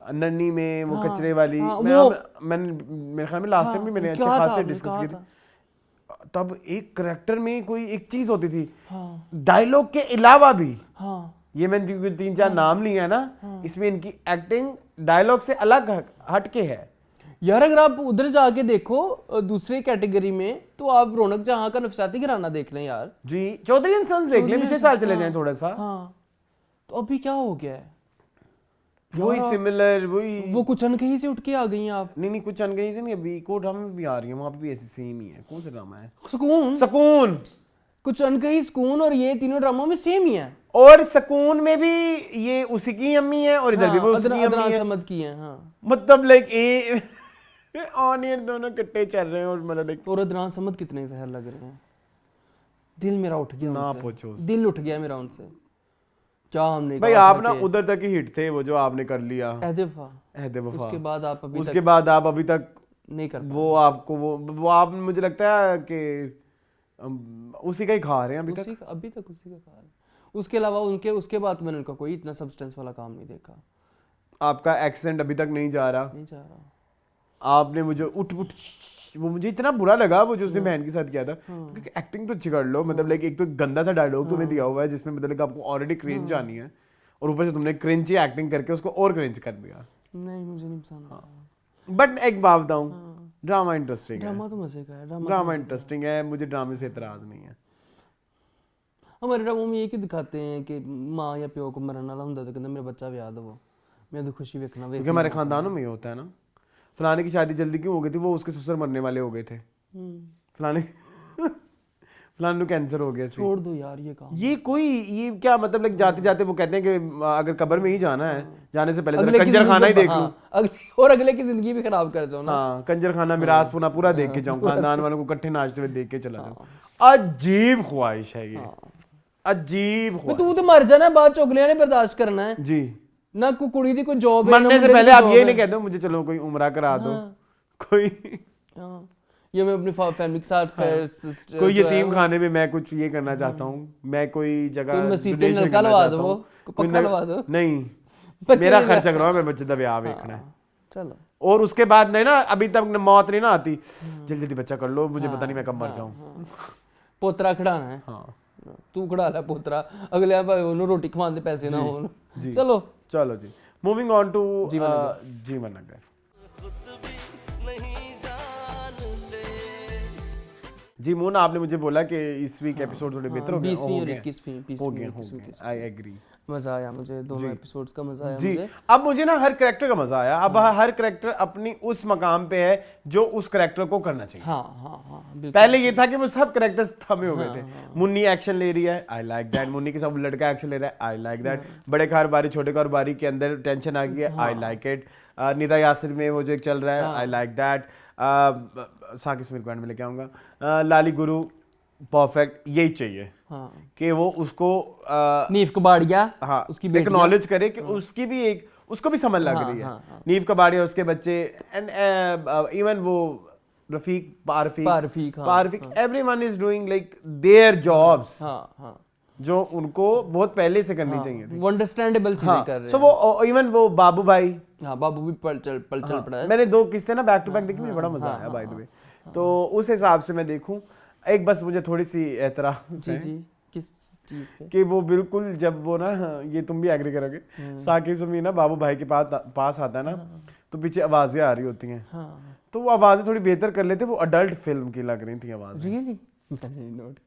नन्नी में वो कचरे वाली, मैंने मेरे ख्याल में लास्ट टाइम भी मैंने अच्छे खासे डिस्कस की थी। तब एक करेक्टर में कोई एक चीज होती थी, डायलॉग के अलावा भी। ये मैंने 3-4 नाम लिए है ना, इसमें इनकी एक्टिंग डायलॉग से अलग हटके है यार। अगर आप उधर जाके देखो दूसरे कैटेगरी में तो आप रौनक जहां का नफसाती घराना देख लें यार जी, चौधरी एंड सन्स देख लें, पिछले साल चले जाएं थोड़ा सा। तो अभी क्या हो गया है, वही सिमिलर, वही वो कुछ अनकही से उठ के आ गई हैं आप। नहीं कुछ अनगही से नहीं, अभी को ड्रामा में भी आ रही है, वहां पे भी ऐसी सेम ही है। कौन सा ड्रामा है? सुकून। सुकून कुछ अनकही सुकून और ये तीनों ड्रामों में सेम ही है। और सुकून में भी ये उसी की अम्मी है और इधर भी वो उसकी अदनान अम्मी है। समद की है। हाँ, मतलब लाइक ए ऑनियन दोनों कट्टे चल रहे हैं और मतलब लाइक और अदनान समद कितने जहर लग रहे हैं। दिल मेरा उठ गया ना उनसे। पूछो उससे। दिल उठ गया मेरा उनसे। क्या हमने भाई कहा आप था ना कि उधर तक ही हिट थे वो जो आपने कर लिया अहद वफा, अहद वफा। उसके बाद आप अभी उसके तक बाद आप अभी तक नहीं कर पाए। वो आपको वो आप मुझे लगता है कि उसी का ही खा रहे हैं अभी तक। अभी तक उसी का कारण। उसके अलावा उसके बाद मैंने उनका कोई इतना सब्सटेंस वाला काम नहीं देखा। आपका एक्सेंट अभी तक नहीं जा रहा। नहीं जा रहा। आपने मुझे उठ वो मुझे इतना बुरा लगा वो जो उसने बहन के साथ किया था, क्योंकि एक्टिंग तो अच्छी कर लो, मतलब लाइक एक तो गंदा सा डायलॉग तुम्हें दिया हुआ है जिसमें मतलब आपको ऑलरेडी क्रिंज आनी है और ऊपर से तुमने क्रिंज एक्टिंग करके उसको और क्रिंज कर दिया। नहीं, मुझे नहीं पसंद आया। बट एक बात बताऊं, ड्रामा इंटरेस्टिंग है। ड्रामा तो मजे का है। ड्रामा इंटरेस्टिंग है, मुझे ड्रामे से इतराज नहीं है। हमारे ड्रामों में ये कि दिखाते हैं कि माँ या प्यो को मरने वाला होता तो कहते मेरा बच्चा ब्याह दो, मैं तो खुशी देखना। क्योंकि हमारे खानदानों में ये होता है ना, फलाने की शादी जल्दी क्यों हो गई थी, वो उसके ससुर मरने वाले हो गए थे, फलाने फलाने को कैंसर हो गया। छोड़ दो यार ये काम। ये क्या मतलब लाइक जाते जाते वो कहते हैं कि अगर कब्र में ही जाना है, जाने से पहले अगले की कंजर खाना ही जिंदगी- देख लूं। और अगले की जिंदगी भी खराब कर जाओ ना। हाँ, कंजर खाना मिरास पूरा देख के जाऊं, खानदान वालों को इकट्ठे नाचते हुए देख के चला जाऊं। अजीब ख्वाहिश है ये, अजीब तू ख्वाहिश। तो मर जाना, बाद चोगलियां ने बर्दाश्त करना है जी, ना। कोई कुड़ी दी कोई जॉब है, मरने से पहले आप ये नहीं कहते हो मुझे चलो कोई उम्रा करा दो, कोई ये मैं अपनी फैमिली के साथ कोई यतीम खाने में मैं कुछ ये करना चाहता हूँ, मैं कोई जगह कोई मसीह पे donation नलका करना लगा चाहता दो, हूँ। कोई कोई पक्का लगा दो। नहीं, बच्चे मेरा नहीं खर्चा करो, मेरे बच्चे का ब्याह देखना है। चलो, और उसके बाद नहीं ना, अभी तक मौत नहीं ना आती, जल्दी जल्दी बच्चा कर लो, मुझे पता नहीं मैं कब मर जाऊं। पोतरा खड़ाना है। हाँ, तू खड़ा ला पोतरा, अगले आप उन्होंने रोटी खवाने पैसे ना हो। चलो चलो जी, मूविंग ऑन टू जीवन नगर। जी मून, आपने मुझे बोला कि इस वीक एपिसोड थोड़े बेहतर हो गए, 20वीं और 21वीं हो गए, आई एग्री। मजा आया मुझे, दोनों एपिसोड्स का मजा आया जी, मुझे। अब मुझे ना हर कैरेक्टर का मजा आया। अब हर कैरेक्टर अपनी उस मकाम पे है जो उस कैरेक्टर को करना चाहिए। हाँ, बिल्कुल। पहले ये था कि वो सब कैरेक्टर्स थमे हुए थे। मुन्नी एक्शन ले रही है, आई लाइक दैट। मुन्नी के साथ लड़का एक्शन ले रहा है, आई लाइक दैट। बड़े कारोबारी छोटे कारोबारी के अंदर टेंशन आ गई है, I like it. Nida Yasir में वो जो एक चल रहा है, I like that. Saqib Sumeer को एंड में लेके आऊंगा। लाली गुरु परफेक्ट, यही चाहिए कि वो उसको नीफ कबाड़िया, हाँ, उसकी एक्नॉलेज करे कि उसकी भी एक, उसको भी समझ लग रही है। नीव कबाड़िया, उसके बच्चे, एंड इवन वो रफीक, पारफीक, everyone is doing like their jobs, जो उनको बहुत पहले से करनी चाहिए थी। वो अंडरस्टैंडेबल चीजें कर रहे हैं। सो वो इवन वो बाबू भाई, बाबू भी पल चल पड़ा है। मैंने 2 किस्तें ना बैक टू बैक देखी, मुझे बड़ा मजा आया बाय द वे। तो उस हिसाब से मैं देखूं। एक बस मुझे थोड़ी सी एतराज है किस चीज पे, कि वो बिल्कुल जब वो ना, ये तुम भी एग्री करोगे, साकिब सुमीर ना बाबू भाई के पास आता है ना, तो पीछे आवाजें आ रही होती हैं, तो वो आवाजें थोड़ी बेहतर कर लेते, वो अडल्ट फिल्म की लग रही थी आवाजें। रियली मैंने नोट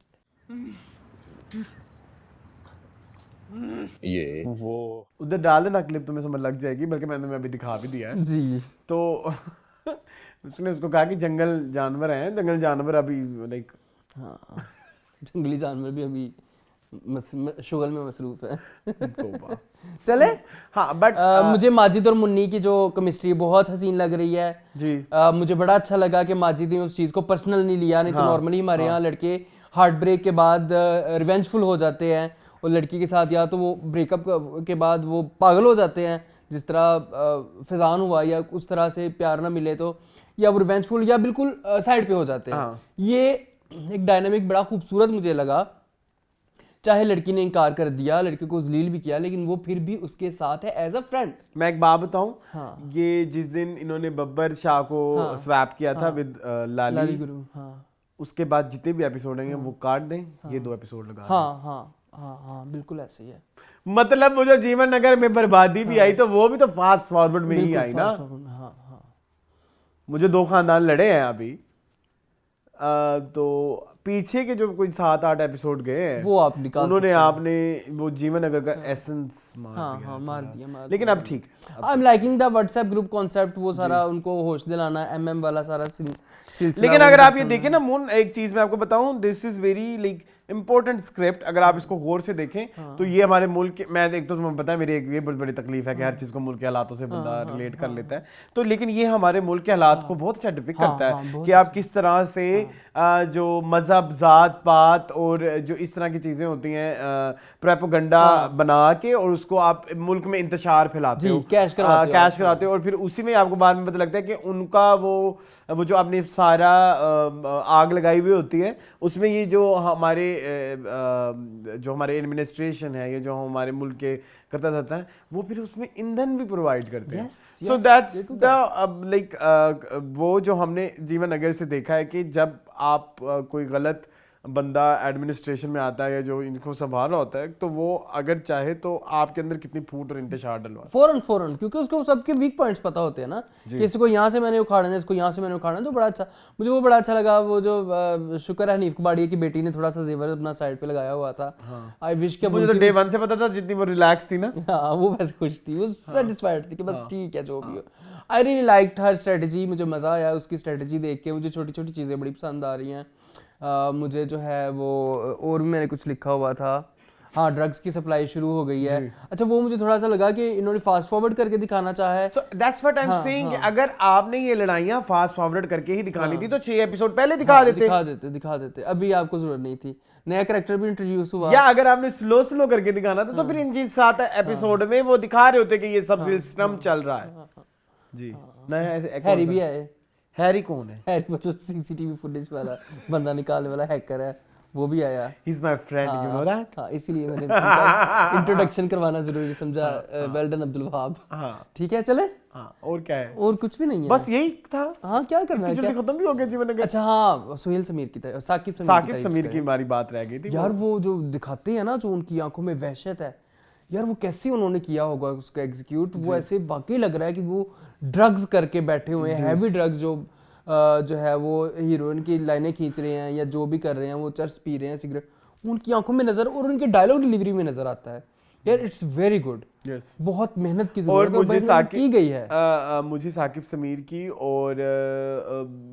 ये वो उधर डाल देना क्लिप, तुम्हें समझ लग जाएगी, बल्कि मैंने अभी दिखा भी दिया है जी। तो उसने उसको कहा कि जंगल जानवर हैं, जंगल जानवर अभी लाइक, हाँ, जंगली जानवर भी अभी शुगल में मसरूफ है। चले। हाँ, बट मुझे माजिद और मुन्नी की जो केमिस्ट्री बहुत हसीन लग रही है जी। मुझे बड़ा अच्छा लगा कि माजिद ने उस चीज़ को पर्सनल नहीं लिया। नहीं तो नॉर्मली हमारे यहाँ लड़के हार्ट ब्रेक के बाद रिवेंजफुल हो जाते हैं, और लड़की के साथ या तो वो ब्रेकअप के बाद वो पागल हो जाते हैं, जिस तरह फिजान हुआ, या उस तरह से प्यार ना मिले तो या वो रिवेंजफुल या बिल्कुल साइड पे हो जाते हैं। ये एक डायनामिक बड़ा खूबसूरत मुझे लगा। चाहे लड़की ने इनकार कर दिया, लड़के को जलील भी किया, लेकिन वो फिर भी उसके साथ है एज अ फ्रेंड। मैं एक बात बताऊं, ये जिस दिन इन्होंने बब्बर शाह को स्वैप किया था विद लाली गुरु, उसके बाद जितने भी एपिसोड हैं वो काट दें, ये 2 एपिसोड लगा दें। हाँ, बिल्कुल ऐसे ही है। मतलब वो जो जीवन नगर में बर्बादी भी आई, तो वो भी तो फास्ट फॉरवर्ड में ही आई ना। मुझे 2 खानदान लड़े हैं अभी, तो पीछे के जो कोई 7-8 एपिसोड गए हैं वो आप निकाल उन्होंने सकते हैं। आपने वो जीवन नगर का एसेंस मार हाँ दिया हाँ था। मार दिया लेकिन अब ठीक है। I am liking the WhatsApp group concept, वो सारा उनको होश दिलाना, एमएम वाला सारा सिलसिला। लेकिन अगर आप ये देखें ना मून, एक चीज मैं आपको बताऊं, this is very like important script. अगर आप इसको गौर से देखें तो ये हमारे मुल्क के, मैं एक तो तुम्हें पता है मेरी एक ये बहुत बड़ी तकलीफ है कि हर चीज को मुल्क के हालातों से बंदा रिलेट कर लेता है, तो लेकिन ये हमारे मुल्क के हालात को बहुत अच्छा डिपिक्ट करता है कि आप किस तरह से जो मजहब, जात पात और जो इस तरह की चीजें होती हैं प्रोपेगेंडा बना के और उसको आप मुल्क में इंतशार फैलाते हो, कैश कराते हो और फिर उसी में आपको बाद में पता लगता है कि उनका वो जो आपने सारा आग लगाई हुई होती है उसमें ये जो हमारे एडमिनिस्ट्रेशन है, ये जो हमारे मुल्क के करता रहता है, वो फिर उसमें ईंधन भी प्रोवाइड करते हैं। सो दैट्स द लाइक वो जो हमने जीवन नगर से देखा है कि जब आप कोई गलत बंदा एडमिनिस्ट्रेशन में आता है या जो इनको संभाल रहा होता है, तो वो अगर चाहे तो आपके अंदर कितनी फूट और इंतशार डलवा फौरन, क्योंकि उसको सबके वीक पॉइंट्स पता होते हैं ना, कि इसको यहाँ से मैंने उखाड़ना है, इसको यहाँ से मैंने उखाड़ना है। तो बड़ा अच्छा, मुझे वो बड़ा अच्छा लगा। वो जो शुक्र है हनीफ कबाड़िया की बेटी ने थोड़ा सा जेवर अपना साइड पे लगाया हुआ था। आई विश के मुझे तो डे 1 से पता था, जितनी वो रिलैक्स थी ना। हाँ वो बस खुश थी, वो सेटिस्फाइड थी कि बस ठीक है जो भी हो। I really liked her strategy, मुझे मजा आया उसकी स्ट्रेटजी देख के। मुझे छोटी छोटी चीजें बड़ी पसंद आ रही हैं। मुझे जो है वो और भी मैंने कुछ लिखा हुआ था, हाँ ड्रग्स की सप्लाई शुरू हो गई है। अच्छा वो मुझे थोड़ा सा लगा कि इन्होंने फास्ट फॉरवर्ड करके दिखाना चाहा है। So that's what I'm saying कि अगर आपने ये लड़ाइयाँ फास्ट फॉरवर्ड करके ही दिखानी थी तो 6 एपिसोड पहले दिखा देते। अभी आपको जरूरत नहीं थी, नया कैरेक्टर भी इंट्रोड्यूस हुआ। या अगर आपने स्लो करके दिखाना था तो फिर इन 7 एपिसोड में वो दिखा रहे होते कि ये सब सिस्टम चल रहा है। जी नया हैरी भी आए। हैरी कौन है? हैरी वो जो सीसीटीवी फुटेज वाला बंदा निकालने वाला हैकर है, वो भी आया। He's my friend, you know that? हाँ इसीलिए मैंने इंट्रोडक्शन करवाना जरूरी समझा। Well done Abdul Wahab. हाँ ठीक है चले। हाँ और क्या है? और कुछ भी नहीं है, बस यही था। हाँ क्या करना है, जल्दी खत्म भी हो गया जीवन नगर। अच्छा हाँ सुहेल समीर की तरह, साकिब समीर की हमारी बात रह गई थी। यार वो जो दिखाते हैं ना, जो उनकी आंखों में वहशत है यार, वो कैसे उन्होंने किया होगा उसको एग्जीक्यूट। वो ऐसे वाकई लग रहा है कि वो ड्रग्स करके बैठे हुए हैं, हैवी ड्रग्स, जो है वो हीरोइन की लाइनें खींच रहे हैं या जो भी कर रहे हैं, वो चर्स पी रहे हैं, सिगरेट, उनकी आंखों में नजर और उनके डायलॉग डिलीवरी में नजर आता है। यार इट्स वेरी गुड। बहुत मेहनत की जरूरत है और मेहनत की गई है। मुझे साकिब समीर की और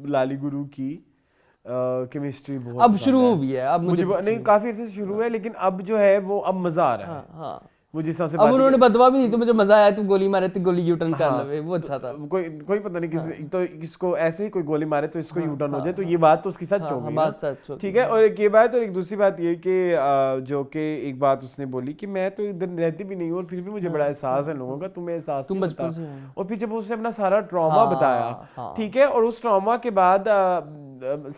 लाली गुरु की केमिस्ट्री बहुत अब शुरू हुई है। अब मुझे नहीं काफी अर्से से शुरू है, लेकिन अब जो है वो अब मजा आ रहा है। हाँ वो जिस हिसाब से अब उन्होंने बदवा भी दी तो मुझे मजा आया। तुम गोली मारे तो गोली यूटर्न कर लवे, वो अच्छा था। कोई पता नहीं किसी तो इसको ऐसे ही कोई गोली मारे तो इसको यूटर्न हो जाए, तो ये बात तो उसकी सच हो गई ना। ठीक है। और एक ये बात और एक दूसरी बात ये कि जो कि एक बात उसने बोली कि मैं तो इधर रहती भी नहीं हूँ और फिर भी मुझे बड़ा एहसास है लोगों का, तुम्हें एहसास तुम बचपन से। और फिर जब उसने अपना सारा ट्रॉमा बताया, ठीक है, और उस ट्रॉमा के बाद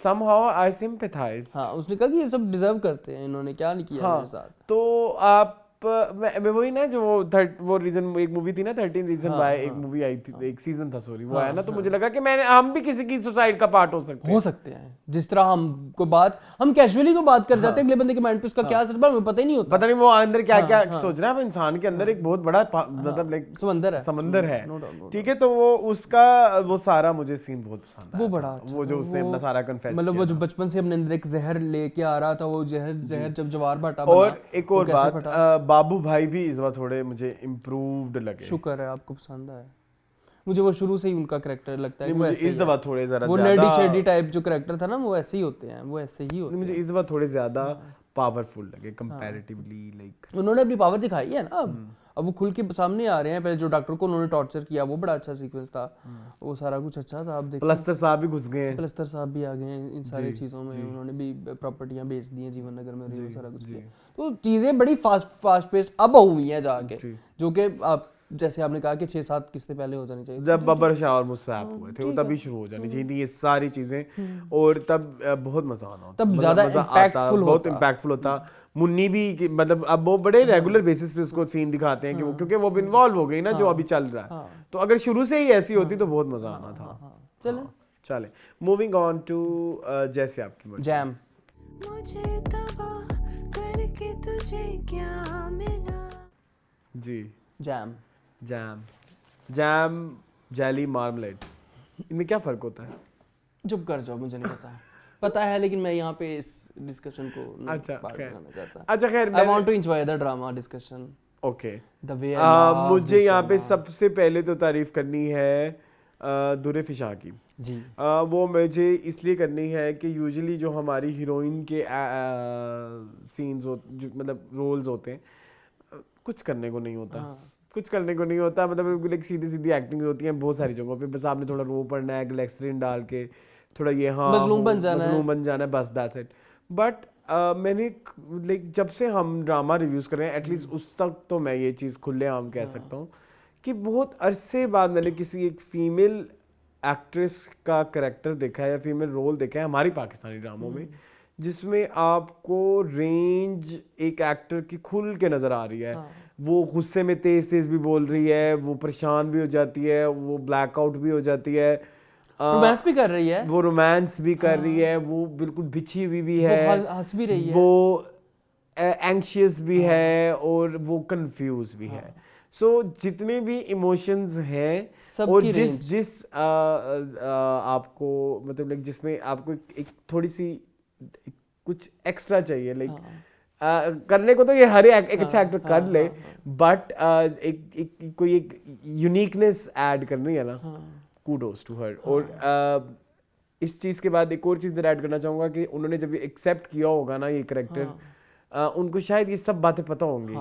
somehow I sympathize। हाँ उसने कहा कि ये सब डिजर्व करते हैं, इन्होंने क्या नहीं किया मेरे साथ। तो आप मैं वही ना जो वो रीजन, एक मूवी थी ना 13 रीजन वाई, एक मूवी आई थी, एक सीजन था सॉरी, वो आया ना, तो मुझे लगा कि हम भी किसी की सुसाइड का पार्ट हो सकते हैं। जिस तरह हम कैजुअली तो बात कर जाते हैं, अगले बंदे के माइंड पे उसका क्या असर हमें पता ही नहीं होता। पता नहीं वो अंदर क्या क्या सोच रहा है। वो इंसान के अंदर एक बहुत बड़ा मतलब लाइक समंदर है। ठीक है। तो वो उसका वो सारा मुझे सीन बहुत पसंद आया। वो बड़ा वो जो उसने अपना सारा कन्फेस, मतलब वो जो बचपन से अपने अंदर एक जहर लेके आ रहा था, वो जहर जब जवार भाटा। और एक और बात, बाबू भाई भी इस बार थोड़े मुझे इम्प्रूव्ड लगे। शुक्र है आपको पसंद आया। मुझे वो शुरू से ही उनका कैरेक्टर लगता है, मुझे इस दफा थोड़े ज़रा वो नर्डी चेडी टाइप जो कैरेक्टर था ना, वो ऐसे ही होते हैं, वो ऐसे ही होते हैं। मुझे इस दफा थोड़े ज्यादा पावरफुल लगे कंपैरेटिवली। लाइक उन्होंने अपनी पावर दिखाई है ना। अब वो खुल के सामने आ रहे हैं। पहले जो डॉक्टर को उन्होंने टॉर्चर किया वो बड़ा अच्छा सीक्वेंस था, वो सारा कुछ अच्छा था। आप देखिए प्लस्तर साहब भी घुस गए, प्लस्तर साहब भी आ गए हैं इन सारी चीज़ों में। उन्होंने भी प्रॉपर्टियां बेच दी हैं जीवन नगर में, और सारा कुछ किया। तो चीज़ें बड़ी फास्ट पेस्ड अब हुई हैं जाके, जो कि आप जैसे आपने कहा कि 6-7 किस्तें पहले हो जानी चाहिए। जब बब्बर शाह और मुसैब हुए थे वो तभी शुरू हो जानी चाहिए थी ये सारी चीजें, और तब बहुत मजा आना, तब ज्यादा इम्पैक्टफुल, बहुत इम्पैक्टफुल होता। मुन्नी भी मतलब अब वो बड़े रेगुलर बेसिस पे उसको सीन दिखाते हैं कि वो, क्योंकि वो इन्वॉल्व हो गई ना जो अभी चल रहा है। तो अगर शुरू से ही ऐसी होती तो बहुत मजा आना था। चले मूविंग ऑन टू जैसे आपकी मर्जी। जैम। मुझे दवा करके तुझे क्या मिला। जी जैम जैम जेली मार्मलेड, इनमें क्या फर्क होता है? चुप कर जाओ, मुझे नहीं पता। पता है, लेकिन मैं यहाँ पे इस डिस्कशन को अच्छा, पार्ट खैर। बनाना चाहता। अच्छा खैर I want to enjoy the drama discussion, okay. The way मुझे यहाँ पे सबसे पहले तो तारीफ करनी है दुरे फिशा की जी। वो मुझे इसलिए करनी है कि यूजुअली जो हमारी हीरोइन के सीन्स मतलब रोल्स होते हैं, कुछ करने को नहीं होता। कुछ करने को नहीं होता, मतलब एक सीधी सीधी एक्टिंग होती है बहुत सारी जगहों पे, बस आपने थोड़ा रो पड़ना है, ग्लिसरीन डाल के थोड़ा ये हाँ मजलूम बन जाना है, मजलूम बन जाना है, बस दैट्स इट। बट मैंने लाइक जब से हम ड्रामा रिव्यूज़ कर रहे हैं, एटलीस्ट उस तक तो मैं ये चीज़ खुलेआम कह सकता हूँ कि बहुत अरसे बाद मैंने किसी एक फीमेल एक्ट्रेस का करैक्टर देखा है या फीमेल रोल देखा है हमारी पाकिस्तानी ड्रामों में, जिसमें आपको रेंज एक एक्टर की खुल के नज़र आ रही है। वो गुस्से में तेज तेज भी बोल रही है, वो परेशान भी हो जाती है, वो ब्लैकआउट भी हो जाती है, रोमांस भी कर रही है, वो रोमांस भी कर रही है, वो बिल्कुल बिछी हुई भी है, वो हंस भी रही है, वो एंग्शियस भी है और वो कंफ्यूज भी है। सो जितने भी इमोशंस हैं और जिस आपको मतलब लाइक जिसमें आपको एक थोड़ी सी कुछ एक्स्ट्रा चाहिए, लाइक करने को तो ये हर एक अच्छा एक्टर कर ले, बट एक कोई एक यूनिकनेस ऐड करनी है ना, कूडोस टू हर। और इस चीज़ के बाद एक और चीज़ ऐड करना चाहूँगा कि उन्होंने जब एक्सेप्ट किया होगा ना ये करैक्टर, उनको शायद ये सब बातें पता होंगी,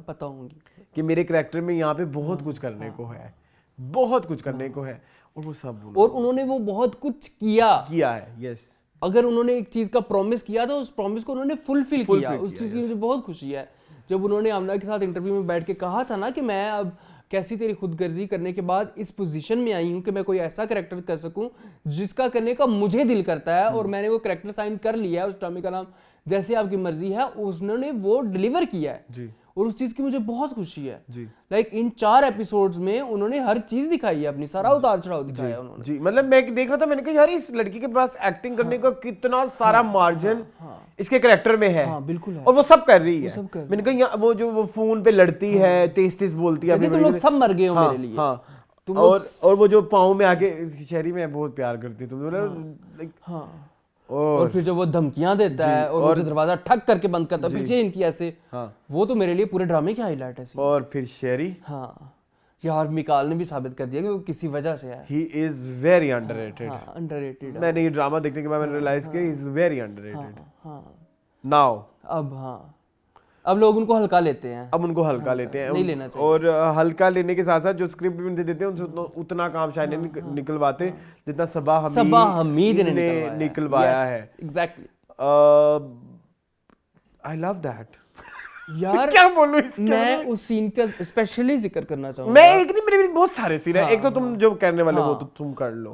पता होंगी कि मेरे करैक्टर में यहाँ पे बहुत कुछ करने को है, बहुत कुछ करने को है, और वो सब और उन्होंने वो बहुत कुछ किया है। यस, अगर उन्होंने एक चीज का प्रॉमिस किया तो उस प्रॉमिस को उन्होंने फुलफिल किया, उस चीज की मुझे बहुत खुशी है। जब उन्होंने आमना के साथ इंटरव्यू में बैठ के कहा था ना कि मैं अब कैसी तेरी खुदगर्जी करने के बाद इस पोजीशन में आई हूँ कि मैं कोई ऐसा कैरेक्टर कर सकूं जिसका करने का मुझे दिल करता है, और मैंने वो कैरेक्टर साइन कर लिया है, उस ड्रामे का नाम जैसे आपकी मर्जी है, उन्होंने वो डिलीवर किया है जी। और उस चीज की मुझे बहुत खुशी है जी। लाइक इन 4 एपिसोड्स में उन्होंने हर चीज दिखाई है, अपनी सारा उतार चढ़ाव दिखाया उन्होंने जी। मतलब मैं देख रहा था, मैंने कहा यार इस लड़की के पास एक्टिंग करने का कितना सारा मार्जिन इसके कैरेक्टर में है, बिल्कुल है, और वो सब कर रही है। मैंने कहा वो जो वो फोन पे लड़ती है, तेज तेज बोलती है, तुम लोग सब मर गए हो मेरे लिए। और वो जो पाँव में आके शहरी में बहुत प्यार करती तुम, और फिर जब वो धमकियां देता है और मुझे दरवाजा ठक करके बंद करता है पीछे इनकी ऐसे, वो तो मेरे लिए पूरे ड्रामे की हाईलाइट है। और फिर शेरी, यार मिकाल ने भी साबित कर दिया कि वो किसी वजह से है। He is very underrated. Underrated. मैंने ये ड्रामा देखने के बाद मैंने रियलाइज किया he is very underrated. Now अब लोग उनको हल्का लेते हैं, अब उनको हल्का लेते हैं, नहीं लेना चाहिए। और हल्का लेने के साथ साथ जो स्क्रिप्ट भी उनसे देते हैं उनसे उतना काम शायद नहीं निकलवाते जितना सबा हमीद ने निकलवाया है। एग्जैक्टली, आई लव दैट यार। क्या बोलूं इसके मैं उस सीन का स्पेशली जिक्र करना चाहूंगा। मैं एक नहीं, मेरे बहुत सारे सीन है। एक तो तुम जो करने वाले वो तो तुम कर लो।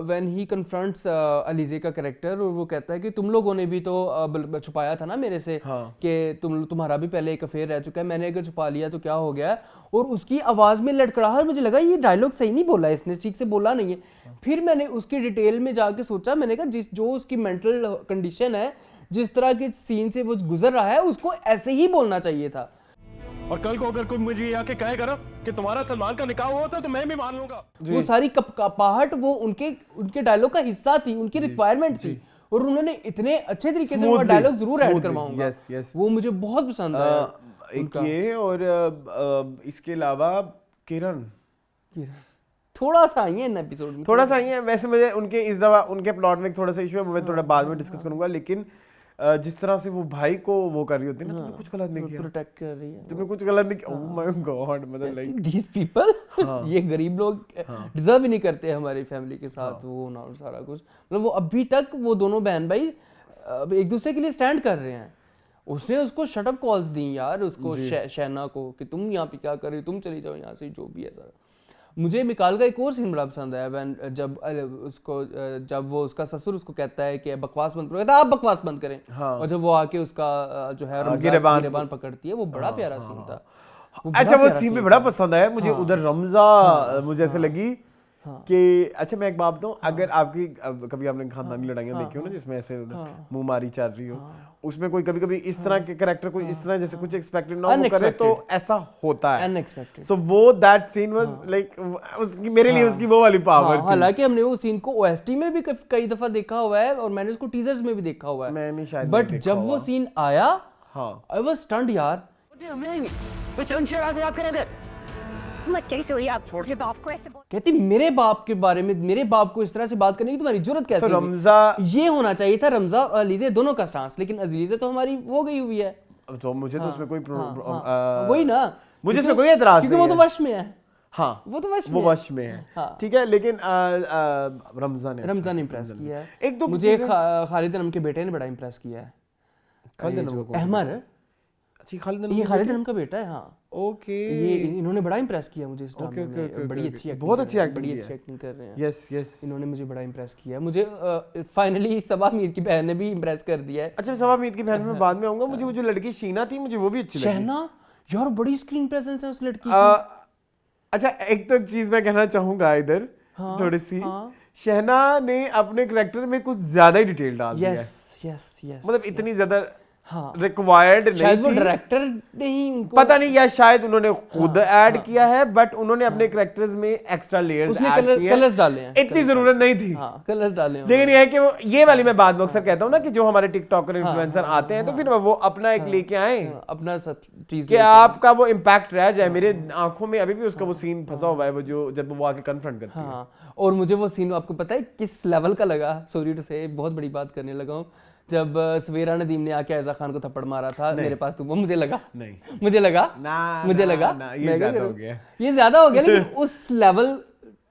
व्हेन ही कन्फ्रंट्स अलीजे का कैरेक्टर, और वो कहता है कि तुम लोगों ने भी तो छुपाया था ना मेरे से कि तुम्हारा भी पहले एक अफेयर रह चुका है, मैंने अगर छुपा लिया तो क्या हो गया। और उसकी आवाज में लड़खड़ाहट, मुझे लगा ये डायलॉग सही नहीं बोला इसने, ठीक से बोला नहीं है। फिर मैंने उसकी डिटेल में जाके सोचा, मैंने कहा जो उसकी मेंटल कंडीशन है, जिस तरह के सीन से वो गुजर रहा है, उसको ऐसे ही बोलना चाहिए था। और कल को अगर कोई मुझे आके कहेगा ना कि तुम्हारा सलमान का निकाह हुआ था तो मैं भी मान लूंगा। वो सारी कपाहट वो उनके डायलॉग का हिस्सा थी, उनकी रिक्वायरमेंट थी, और उन्होंने इतने अच्छे तरीके से वो डायलॉग जरूर ऐड करवाऊंगा। वो मुझे बहुत पसंद आया। एक ये, और इसके अलावा किरण थोड़ा सा ही है इन एपिसोड में, थोड़ा सा ही है। वैसे मुझे उनके इस दफा उनके प्लॉट में थोड़ा सा इशू है, मैं थोड़ा बाद में डिस्कस करूंगा। लेकिन जिस तरह से वो भाई को वो कर रही होती है ना, तुमने कुछ गलत नहीं किया, प्रोटेक्ट कर रही है, तुमने कुछ गलत नहीं किया। ओह माय गॉड, मतलब लाइक दीस पीपल, ये गरीब लोग डिजर्व ही नहीं करते हमारी फैमिली के साथ वो होना और सारा कुछ। मतलब वो अभी तक वो दोनों बहन भाई एक दूसरे के लिए स्टैंड कर रहे हैं। उसने उसको शटअप कॉल्स दी यार, उसको शहना को, कि तुम यहाँ पे क्या कर रही हो, तुम चली जाओ यहाँ से, जो भी है सारा। मुझे मिकाल का एक और सीन बड़ा पसंद आया, जब वो उसका ससुर उसको कहता है कि बकवास बंद करो, कहता है आप बकवास बंद करें। और जब वो आके उसका जो है गिरेबान पकड़ती है, वो बड़ा प्यारा सीन था। अच्छा, वो सीन भी बड़ा पसंद आया मुझे। उधर रमजा मुझे ऐसे लगी कि अच्छा मैं एक बात बताऊं, अगर आपकी कभी आपने खानदानी लड़ाइयाँ देखी हो ना जिसमें ऐसे मुंह मारी चल रही हो, उसमें कोई कभी कभी इस तरह के कैरेक्टर कोई इस तरह जैसे कुछ एक्सपेक्टेड ना हो करे तो ऐसा होता है अनएक्सपेक्टेड। सो वो दैट सीन वाज लाइक उसकी मेरे लिए उसकी वो वाली पावर थी। हालांकि हमने वो सीन को ओएसटी में भी कई दफा देखा हुआ है और मैंने उसको टीजर्स में भी देखा हुआ है, मैंने शायद बट जब वो सीन आया आई वाज स्टन्ड यार। मत कैसे हुई आप छोड़ बाप को ऐसे कहती मेरे बाप के बारे में, मेरे बाप को इस तरह से बात करने की तुम्हारी जरूरत कैसे हुई? रमजा ये होना चाहिए था रमजा और अलीज़े दोनों का स्टांस, लेकिन अजीज़े तो हमारी हो गई हुई है। तो मुझे तो उसमें कोई वही ना, मुझे इसमें कोई एतराज क्योंकि नहीं वो तो है। वश में है। हाँ वो तो वश वो में है। वश में है, ठीक है, लेकिन रमजान ने इम्प्रेस किया है। एक दो मुझे खालिद अनम के बेटे ने बड़ा इम्प्रेस किया है। अहमर, ये खालिद अनम का बेटा है। हाँ ओके, ये इन्होंने बड़ा इम्प्रेस किया मुझे इस ड्रामे में। बड़ी अच्छी एक्टिंग, बहुत अच्छी एक्टिंग कर रहे हैं। यस यस, इन्होंने मुझे बड़ा इम्प्रेस किया। मुझे फाइनली सबा मीर की बहन ने भी इम्प्रेस कर दिया है। अच्छा सबा मीर की बहन में बाद में आऊंगा। मुझे वो जो लड़की शीना थी मुझे वो भी अच्छी लगी। शहना यार बड़ी स्क्रीन प्रेजेंस है उस लड़की की। अच्छा एक तो चीज मैं कहना चाहूंगा इधर थोड़ी सी, शहना ने अपने कैरेक्टर में कुछ ज्यादा ही डिटेल डाल दिया है। यस यस यस, मतलब इतनी ज्यादा रिक्वायर्ड नहीं शायद वो थी। डायरेक्टर ने ही उनको पता नहीं या शायद उन्होंने खुद ऐड किया है, बट उन्होंने अपने कैरेक्टर्स में एक्स्ट्रा लेयर्स उसने ऐड किए हैं। कलर्स डाले हैं। इतनी जरूरत नहीं थी। कलर्स डाले हैं। लेकिन ये है कि वो ये वाली मैं बात अक्सर कहता हूँ ना कि जो हमारे टिकटॉकर इन्फ्लुएंसर आते हैं तो फिर वो अपना एक लेके आए अपना सब चीज कि आपका वो इम्पैक्ट रह जाए। मेरे आंखों में अभी भी उसका वो सीन फंसा हुआ है, वो जो जब वो आके कन्फ्रंट करती है। और मुझे वो सीन आपको पता है किस लेवल का लगा? सॉरी टू से बहुत बड़ी बात करने लगा हूँ। जब सवेरा नदीम ने आके ऐजा खान को थप्पड़ मारा था मेरे पास, तो वो मुझे लगा ये ज्यादा हो गया, लेकिन उस लेवल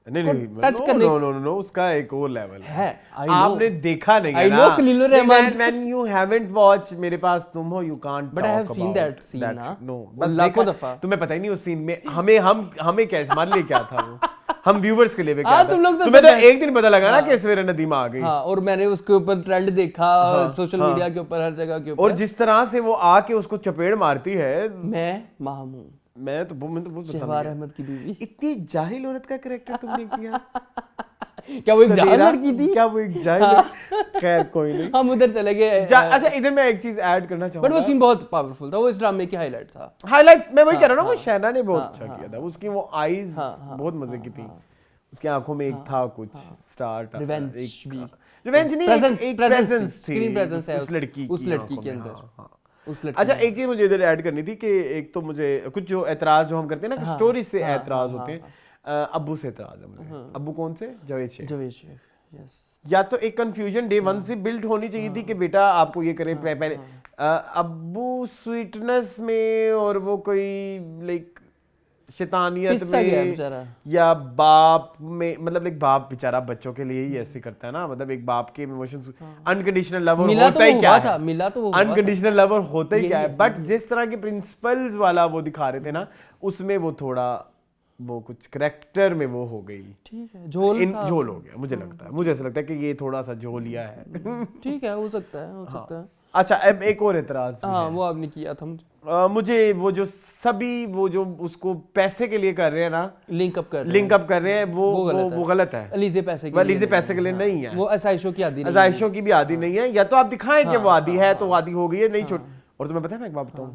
टच करने नो उसका एक और लेवल है। आपने देखा नहीं है ना। When you haven't watched मेरे पास तुम हो, you can't but I have seen that scene ना। No, बस लाखों दफा। तुम्हें पता ही नहीं उस सीन में हमें क्या, हमारे लिए क्या था वो, हम व्यूवर्स के लिए क्या था। तुम लोग तो तुम्हें तो एक दिन पता लगा ना कि सवेरा नदीमा आ गई। हाँ, और मैंने उसके ऊपर ट्रेंड देखा सोशल मीडिया के ऊपर, हर जगह के ऊपर। और जिस तरह से वो आके उसको चपेड़ मारती है, मैं माहमूम, मैं तो बहुत पसंद शहबाज अहमद की बीवी। इतनी जाहिल औरत का कैरेक्टर तुमने किया। क्या वो एक जाहिल लड़की थी? क्या वो एक जाहिल? खैर कोई नहीं, हम उधर चले गए। अच्छा इधर मैं एक चीज ऐड करना चाहूंगा, बट वो सीन बहुत पावरफुल था, वो इस ड्रामे की हाईलाइट था। हाईलाइट मैं वही कह रहा हूँ ना, वो शहना ने बहुत अच्छा किया था। उसकी वो आईज बहुत मजे की थी, उसकी आंखों में एक था कुछ स्टार्ट, रिवेंज नहीं, एक प्रेजेंस थी, स्क्रीन प्रेजेंस है उस लड़की के अंदर। अच्छा एक चीज मुझे इधर ऐड करनी थी कि एक तो मुझे कुछ जो एतराज जो हम करते हैं ना, स्टोरी से एतराज होते हैं, अब्बू से एतराज है मुझे। अब्बू कौन से? जावेद शेख। यस। या तो एक कंफ्यूजन डे 1 से बिल्ड होनी चाहिए थी कि बेटा आपको ये करे पहले। अब्बू स्वीटनेस में और वो कोई लाइक शैतानियत में, या बाप में, मतलब एक बाप बेचारा बच्चों के लिए ही ऐसे करता है ना। मतलब एक बाप के इमोशंस, अनकंडीशनल लवर होता ही क्या है, अनकंडीशनल लवर होता ही क्या है। बट जिस तरह के प्रिंसिपल्स वाला वो दिखा रहे थे ना, उसमें वो थोड़ा वो कुछ करैक्टर में वो हो गई, ठीक है, झोल हो गया। मुझे लगता है, मुझे ऐसा लगता है कि ये थोड़ा सा झोलिया है। ठीक है, हो सकता है। अच्छा अब एक और एतराज, वो आपने किया था मुझे वो जो सभी वो जो उसको पैसे के लिए कर रहे हैं ना, लिंक अप कर रहे हैं, वो गलत है। अलीज़े पैसे के लिए नहीं है, वो असाइशों की आदी असाइशों की भी आदी नहीं है। या तो आप दिखाएं कि वो आदी है तो आदी हो गई है, नहीं छोड़। और तुम्हें पता है मैं एक बात बताऊं,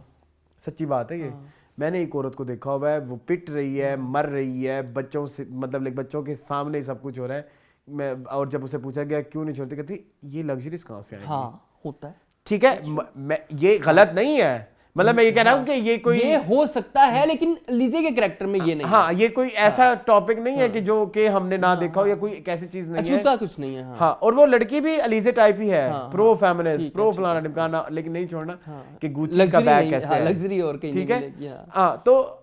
सच्ची बात है ये, मैंने एक औरत को देखा हुआ है, वो पिट रही है, मर रही है, बच्चों से, मतलब लाइक बच्चों के सामने सब कुछ हो रहा है। मैं और जब उसे पूछा गया क्यों नहीं छोड़ती, कहती ये लग्जरीज कहाँ से आएगी। हाँ, होता है, ठीक है, मैं ये गलत नहीं है, मतलब मैं ये कह रहा हूँ कि ये हो सकता है, लेकिन लीजे के कैरेक्टर में ये नहीं। हाँ, ये कोई ऐसा टॉपिक नहीं है कि जो कि हमने ना देखा हो, या कोई एक ऐसी चीज नहीं है, कुछ नहीं है। हाँ, और वो लड़की भी अलीजे टाइप ही है, प्रो फेमिनिस्ट, प्रो फलाना ढिमकाना, लेकिन नहीं छोड़ना कि गुच्ची का बैग कैसे है, लग्जरी और कहीं ठीक है। हाँ, तो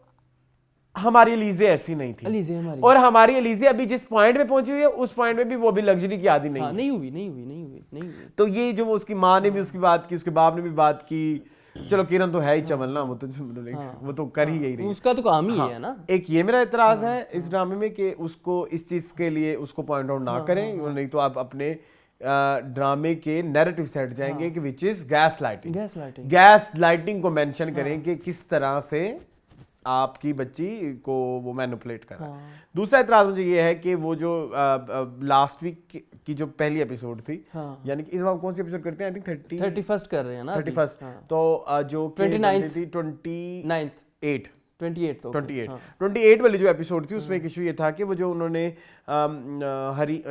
हमारी अलीजे ऐसी नहीं थी, और हमारी अलीजे अभी जिस पॉइंट पे पहुंची हुई है, उस पॉइंट में भी वो भी लग्जरी की आदी नहीं हुई। तो ये जो उसकी माँ ने भी उसकी बात की, उसके बाप ने भी बात की, चलो किरण तो है ही चवल ना, वो तो कर ही यही रही, उसका तो काम ही है ना। एक ये मेरा एतराज है इस ड्रामे में कि उसको इस चीज के लिए उसको पॉइंट आउट ना करें, नहीं तो आप अपने ड्रामे के नैरेटिव से हट जाएंगे कि विच इज गैस लाइटिंग को मेंशन करें कि किस तरह से आपकी बच्ची को वो मैनिपुलेट कर रहा है। दूसरा एतराज मुझे ये है कि वो जो लास्ट वीक की जो पहली एपिसोड थी, यानी कि इस बार कौन सी एपिसोड करते हैं, आई थिंक 31st कर रहे हैं ना, 31st, तो जो 29th, 28 28 वाली जो एपिसोड थी उसमें एक इशू ये था कि वो जो उन्होंने हरीम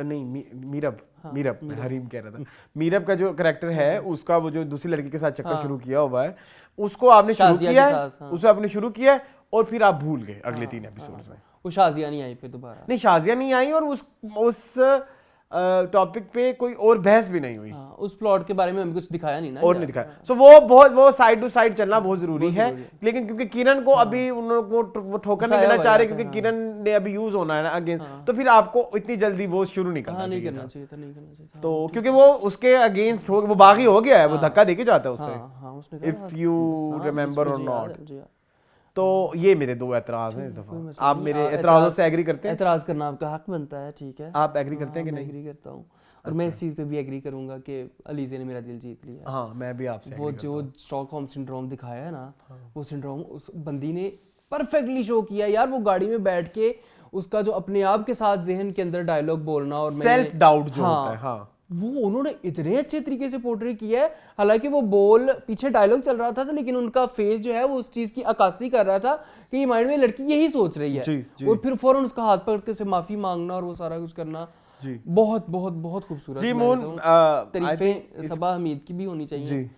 कह रहा था, मीरब का जो करेक्टर है उसका वो जो दूसरी लड़की के साथ चक्कर शुरू किया हुआ है, उसको आपने शुरू किया है, उसे आपने शुरू किया है और फिर आप भूल गए अगले 3 एपिसोड्स में। वो शाजिया नहीं आई पे दोबारा, नहीं शाजिया नहीं आई और उस टॉपिक पे कोई और बहस भी नहीं हुई, उस प्लॉट के बारे में हमें कुछ दिखाया नहीं ना, और नहीं दिखाया। सो वो साइड टू साइड चलना बहुत जरूरी है, लेकिन क्योंकि किरण को अभी उन लोगों को वो ठोकर नहीं देना चाह रहे, क्योंकि किरण ने अभी यूज होना है ना अगेन, तो फिर आपको इतनी जल्दी वो शुरू नहीं करना चाहिए। तो क्योंकि वो उसके अगेंस्ट वो बागी हो गया है, वो धक्का देके जाता है उससे, इफ यू रिमेम्बर और नॉट। तो ये मेरे 2 एतराज हैं इस दफा। आप मेरे एतराजों से एग्री करते हैं? एतराज करना आपका हक बनता है, ठीक है। आप एग्री करते हैं कि नहीं? एग्री करता हूँ, और मैं इस चीज़ पे भी एग्री करूंगा कि अलीज़े ने मेरा दिल जीत लिया। हाँ, मैं भी आपसे वो जो स्टॉकहोम सिंड्रोम दिखाया है ना, वो सिंड्रोम उस बंदी ने परफेक्टली शो किया यार। वो गाड़ी में बैठ के उसका जो अपने आप के साथ जहन के अंदर डायलॉग बोलना और सेल्फ डाउट जो होता है, हाँ, वो उन्होंने इतने अच्छे तरीके से पोर्ट्रे किया है। हालांकि वो बोल पीछे डायलॉग चल रहा था, लेकिन उनका फेस जो है वो उस चीज की अक्कासी कर रहा था कि ये माइंड में लड़की यही सोच रही है, और फिर फौरन उसका हाथ पकड़ के से माफी मांगना और वो सारा कुछ करना बहुत बहुत बहुत खूबसूरत। जी मून, तारीफें सबा हमीद की भी होनी चाहिए।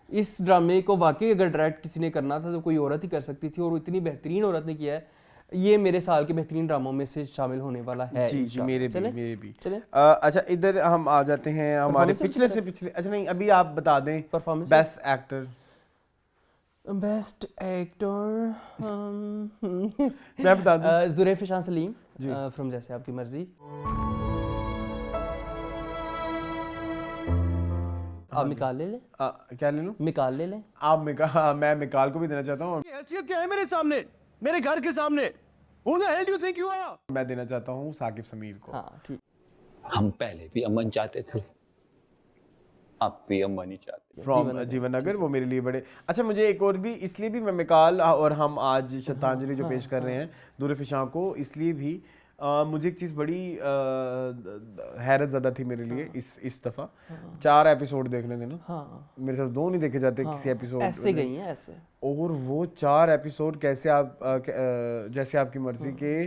इस ड्रामे को वाकई अगर डायरेक्ट किसी ने करना था तो कोई औरत ही कर सकती थी, और इतनी बेहतरीन औरत ने किया है। ये मेरे साल के बेहतरीन ड्रामों में से शामिल होने वाला है। जी मेरे भी। चले अच्छा, इधर हम आ जाते हैं हमारे पिछले से पिछले। अच्छा नहीं, अभी आप बता दें परफॉर्मेंस। बेस्ट एक्टर मैं बता दूं, ज़ुरैफ़ सलीम फ्रॉम जैसे आपकी मर्जी। आप मिकाल ले लें। क्या ले लूं? मिकाल ले लें आप। मैं मिकाल को भी देना चाहता हूँ। हैसियत क्या है मेरे सामने, मेरे घर के सामने? Who the hell do you think you are? मैं देना चाहता हूँ साकिब समीर को। हाँ ठीक। हम पहले भी अमन चाहते थे, आप भी अमन ही चाहते हैं। फ्रॉम जीवन नगर, वो मेरे लिए बड़े अच्छा। मुझे एक और भी, इसलिए भी मैं मिकाल और हम आज श्रद्धांजलि जो पेश कर रहे हैं ज़ुरैफ़ को, इसलिए भी मुझे एक चीज़ बड़ी हैरत ज़्यादा थी मेरे लिए इस दफ़ा। 4 एपिसोड देखने देना, मेरे साथ 2 नहीं देखे जाते किसी एपिसोड, ऐसे गई हैं ऐसे। और वो 4 एपिसोड कैसे आप जैसे आपकी मर्जी के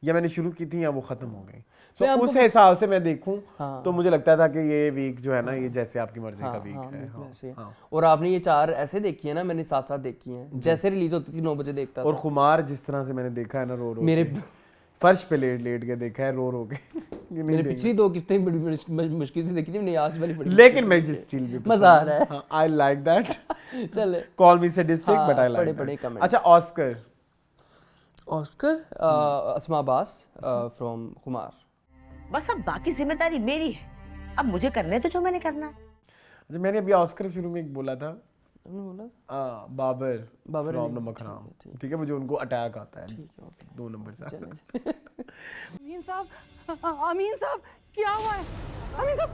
या मैंने शुरू की थी या वो ख़त्म हो गई। तो उस हिसाब से मैं देखूं तो मुझे लगता था कि ये वीक जो है ना, ये जैसे आपकी मर्जी का वीक है। और आपने ये 4 ऐसे देखी है ना, मैंने साथ साथ देखी हैं, जैसे रिलीज होती थी 9 बजे देखता था। और खुमार जिस तरह से मैंने देखा है ना, रो मेरे फर्श पे लेट के देखा है, रो के। मैंने पिछली 2 किस्तें बड़ी मुश्किल से देखी थी, मैंने आज वाली बड़ी, लेकिन मैं जिस स्टिल भी मजा आ रहा है। I like that. चले, call me sadistic but I like बड़े कमेंट्स। अच्छा, ऑस्कर अस्मा अब्बास फ्रॉम खुमार। बस अब बाकी जिम्मेदारी मेरी है, अब मुझे करने तो जो मैंने करना है। अच्छा, मैंने अभी ऑस्कर शुरू में एक बोला था, बाबर फ्रॉम नमक हराम, ठीक है, मुझे उनको अटैक आता है 2 नंबर से। अमीन साहब क्या हुआ है? अमीन साहब,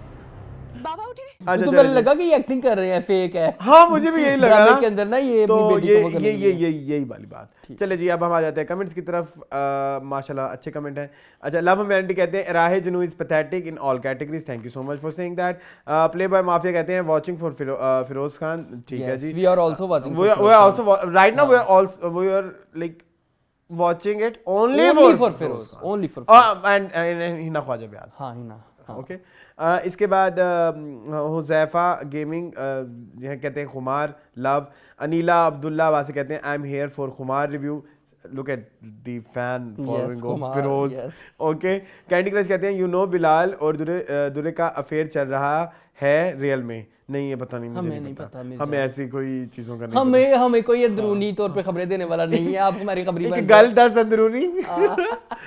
बाबा उठी नहीं। तो पहले लगा कि ये एक्टिंग कर रहे हैं, फेक है। हाँ, मुझे भी यही लगा ड्रामे के अंदर ना, ये तो अपनी बेटी को यही वाली बात। चले जी, अब हम आ जाते हैं कमेंट्स की तरफ। माशाल्लाह अच्छे कमेंट हैं। अच्छा, लव ह्यूमैनिटी कहते हैं Rahe Junoon is pathetic in all categories, thank you so much for saying that. Play boy mafia कहते हैं वाचिंग फॉर फिरोज खान, ठीक है जी, we are also watching, we are also right now, we are like watching it only for Feroz, only for and Hina Khwaja Bayat. हाँ, Hina, okay. इसके बाद Huzaifa gaming कहते हैं खुमार लव। अनीला अब्दुल्ला वासी कहते हैं I am here for Khumar review, look at the fan following of Feroz. Okay. Candy Crush कहते हैं यू नो बिलाल और दुरे का अफेयर चल रहा है रियल में, नहीं ये पता नहीं, मुझे नहीं पता, हमें ऐसी कोई चीजों का नहीं, हमें कोई अंदरूनी तौर पे खबरें देने वाला नहीं है, आप हमारी खबरी बन गल 10 अंदरूनी।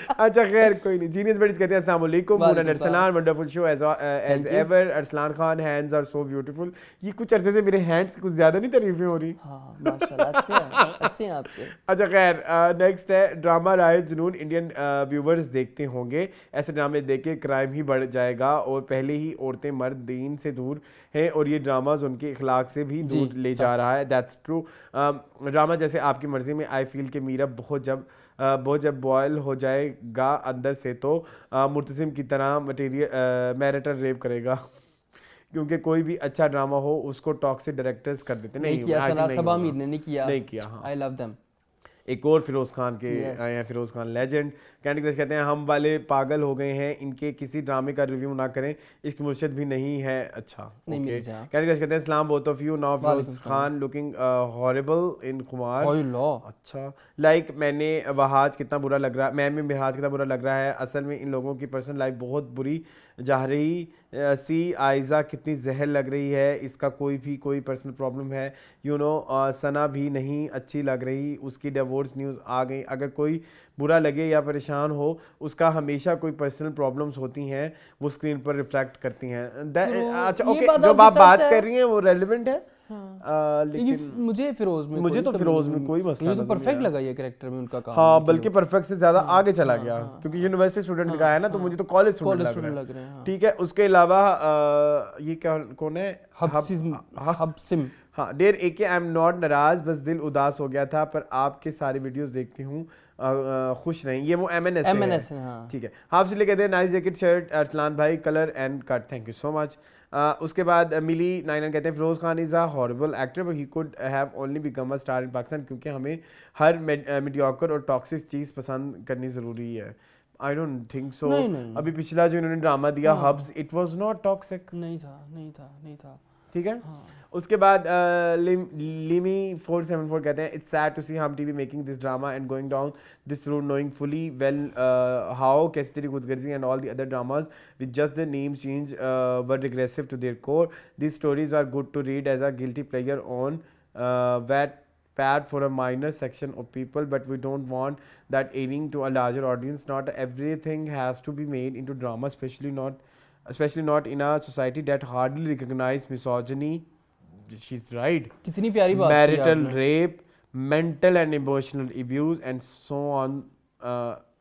अच्छा खैर कोई नहीं। जीनियस बेडिस कहते हैं अस्सलाम वालेकुम, Arsalan wonderful show as ever, Arsalan Khan hands are so beautiful. ये कुछ अरसे से मेरे हैंड्स की कुछ ज्यादा नहीं तारीफें हो रही। हां माशाल्लाह, अच्छे हैं आपके। अच्छा खैर, नेक्स्ट है ड्रामा राय जुनून, इंडियन व्यूवर्स देखते होंगे, ऐसे ड्रामे देख के क्राइम ही बढ़ जाएगा और पहले ही औरतें मर्द दीन से दूर है और ये ड्रामाज उनके इखलाक से भी दूर ले जा रहा है। That's true. ड्रामा जैसे आपकी मर्जी में, आई फील कि मीरा बहुत जब बॉयल हो जाएगा अंदर से तो मुर्तसिम की तरह मैरिटल रेप करेगा क्योंकि कोई भी अच्छा ड्रामा हो उसको टॉक्सिक डायरेक्टर्स कर देते। नहीं किया, सबा मीर ने नहीं किया। हाँ। I love them. एक और फिरोज खान के आए हैं, Feroz Khan legend. Candy Crush कहते हैं हम वाले पागल हो गए हैं, इनके किसी ड्रामे का रिव्यू ना करें, इसकी मुर्शिद भी नहीं है अच्छा। कैंडी क्रश कहते हैं सलाम both of you, now Feroz Khan looking horrible in Khumar. अच्छा, लाइक मैंने वहाज कितना बुरा लग रहा है, मैं में मिराज कितना बुरा लग रहा है, असल में इन लोगों की पर्सनल लाइफ बहुत बुरी जा रही। सी आयजा कितनी जहर लग रही है, इसका कोई पर्सनल प्रॉब्लम है, यू नो। सना भी नहीं अच्छी लग रही, उसकी डिवोर्स न्यूज़ आ गई। अगर कोई बुरा लगे या परेशान हो, उसका हमेशा कोई पर्सनल प्रॉब्लम्स होती हैं, वो स्क्रीन पर रिफ्लेक्ट करती हैं। अच्छा ओके, जो आप बात कर रही हैं वो रेलिवेंट है। लेकिन मुझे फिरोज में कोई मसला नहीं, परफेक्ट लगा ये कैरेक्टर में उनका काम। हाँ, बल्कि परफेक्ट से ज्यादा आगे चला गया क्योंकि यूनिवर्सिटी स्टूडेंट दिखाया है ना, तो मुझे तो कॉलेज स्टूडेंट लग रहे हैं। ठीक है, उसके अलावा ये कौन है, हब्सिम। हाँ, dear AK I am not नाराज, बस दिल उदास हो गया था, पर आपके सारे वीडियोस देखती हूँ, खुश रहें। ये वो MNS है। हाँ। ठीक है, हाफ सिले कहते हैं नाइस जैकेट शर्ट अरसलान भाई, colour and cut, thank you so much. उसके बाद मिली 99 कहते हैं Feroz Khan is a horrible actor but he could have only become a star in Pakistan, क्योंकि हमें हर मीडियोकर और टॉक्सिक चीज़ पसंद करनी ज़रूरी है। I don't think so. अभी पिछला जो इन्होंने ड्रामा दिया Habs, it was not toxic. नहीं था। ठीक है। उसके बाद लिमी 474 कहते हैं it's sad to see Hum TV making this drama and going down this road knowing fully well how Kaisi Teri Khudgarzi and all the other dramas with just the name change were regressive to their core. This stories are good to read as a guilty player on bad for a minor section of people, but we don't want that airing to a larger audience. Not everything has to be made into drama, especially not in a society that hardly recognize misogyny. She's right. कितनी प्यारी बात marital rape, mental and emotional abuse and so on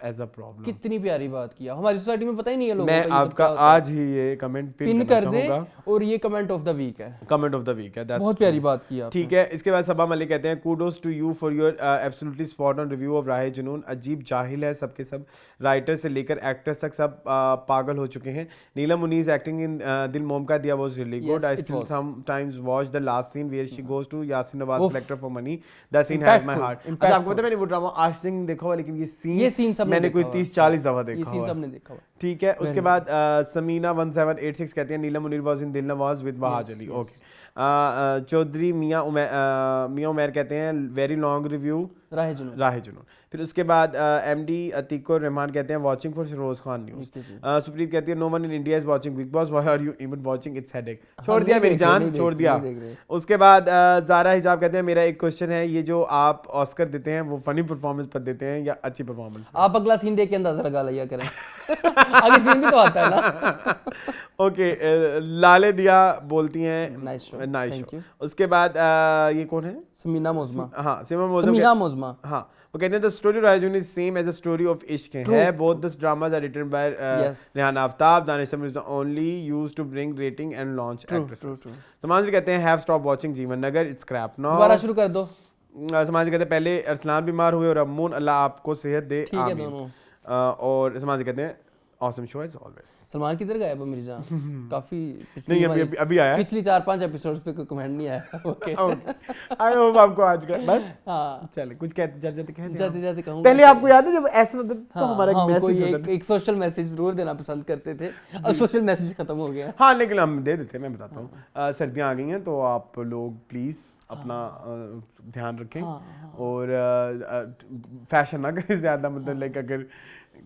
as a problem. कितनी प्यारी बात किया। हमारी society में पता ही नहीं है लोगों को। मैं आपका आज ही ये कमेंट पिन कर दे, और ये कमेंट ऑफ द वीक है। कमेंट ऑफ द वीक है। बहुत प्यारी बात की आपने। ठीक है, इसके बाद सबा मलिक कहते हैं kudos to you for your absolutely spot on review of Rahe Junoon. अजीब जाहिल है सबके सब, राइटर से लेकर एक्टर्स तक सब पागल हो चुके हैं। नीला मुनीज एक्टिंग इन दिल Mom Ka Diya was really good. I still sometimes watch the last scene where she goes to Yaseen Nawaz collector for money. That scene has my heart. अच्छा, आपको पता है मैंने वो ड्रामा आशिक देखा हुआ, लेकिन ये सीन मैंने कोई 30-40 दफा देखा हुआ। ठीक है, उसके बाद समीना 1786 कहते हैं नीला मुनीर वाज इन दिल नवाज विद वहाज अली। ओके, चौधरी मियां उमैर कहते हैं वेरी लॉन्ग रिव्यू राहे जुनून। फिर उसके बाद MD अतीको रहमान कहते हैं watching for Feroz Khan news. Supreet कहती है no one in India is watching Bigg Boss, why are you even watching, it's headache. छोड़ दिया मेरी जान, छोड़ दिया। उसके बाद ज़ारा हिजाब कहते हैं मेरा एक क्वेश्चन है, ये जो आप ऑस्कर देते हैं वो फनी परफॉर्मेंस पर देते हैं या अच्छी परफॉर्मेंस? आप अगला सीन देख के अंदाजा लगा लिया करें। आगे सीन भी तो आता है ना। ओके, लाले दिया बोलती हैं नाइस शो। उसके बाद ये कौन है? समीना मोज़मा। हाँ, समीना मोज़मा। हाँ, वो कहते हैं द स्टोरी राजून is same as the story of Ishq Hai. Both the dramas are written by Rehan Aftab. Danish is the only used to bring rating and launch actresses. समाज कहते हैं हैव स्टॉप वाचिंग जीवन नगर, इट्स क्रैप नाउ। दोबारा शुरू कर दो। समाज कहते हैं पहले अरसलान बीमार हुए और अम्मून अल्लाह आपको सेहत दे, आमीन। और समाज कहते हैं awesome show as always। Salman किधर गया है मिर्जा? काफी नहीं, अभी आया। पिछली 4-5 एपिसोड्स पे कोई कमेंट नहीं आया। ओके, आई होप आपको आज का बस। हाँ, चले कुछ जाते कहूंगा। पहले आपको याद है जब ऐसा होता तो हमारा एक मैसेज होता था, एक सोशल मैसेज जरूर देना पसंद करते थे, अब सोशल मैसेज खत्म हो गया। हाँ, लेकिन हम दे देते हैं, मैं बताता हूँ। सर्दियाँ आ गई हैं तो आप लोग प्लीज अपना ध्यान रखें और फैशन ना करें ज्यादा, मतलब लाइक अगर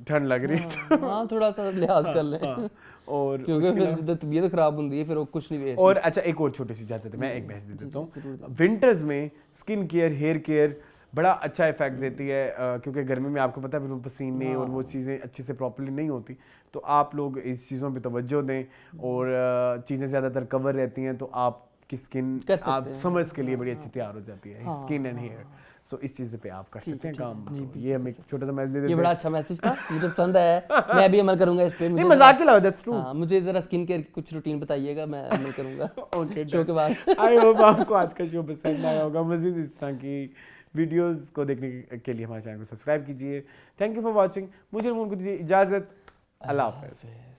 ठंड लग रही है हाँ, थोड़ा सा लिहाज कर लें। और क्योंकि फिर जब तबीयत खराब होती है फिर वो कुछ नहीं। और अच्छा, एक और छोटी सी जाते थे, मैं एक मैसेज दे देता हूँ। विंटर्स में स्किन केयर, हेयर केयर बड़ा अच्छा इफेक्ट देती है, क्योंकि गर्मी में आपको पता है फिर पसीने और वो चीज़ें अच्छे से प्रॉपर्ली नहीं होती, तो आप लोग इस चीज़ों पे तवज्जो दें और चीज़ें ज़्यादातर कवर रहती हैं तो आप कि स्किन कर सकते आप हैं। समर्स के लिए बड़ी अच्छी तैयार हो जाती है, स्किन एंड हेयर। सो इस चीज़ पे आप कर सकते हैं काम। तो ये हम एक छोटा सा मैसेज दे देते ये हैं। बड़ा अच्छा मैसेज था, मुझे पसंद है, मैं भी अमल करूंगा इस पे। नहीं मजाक के अलावा दैट्स ट्रू। हाँ, मुझे जरा स्किन केयर की कुछ रूटीन बताइएगा, मैं अमल करूंगा ओके शो के बाद। आई होप आपको आज का शो पसंद आया होगा। मज़ीद इस तरह की वीडियोस को देखने के लिए हमारे चैनल को सब्सक्राइब कीजिए। Thank you for watching. मुझे उनको दीजिए इजाज़त। अल्लाह हाफ़िज़।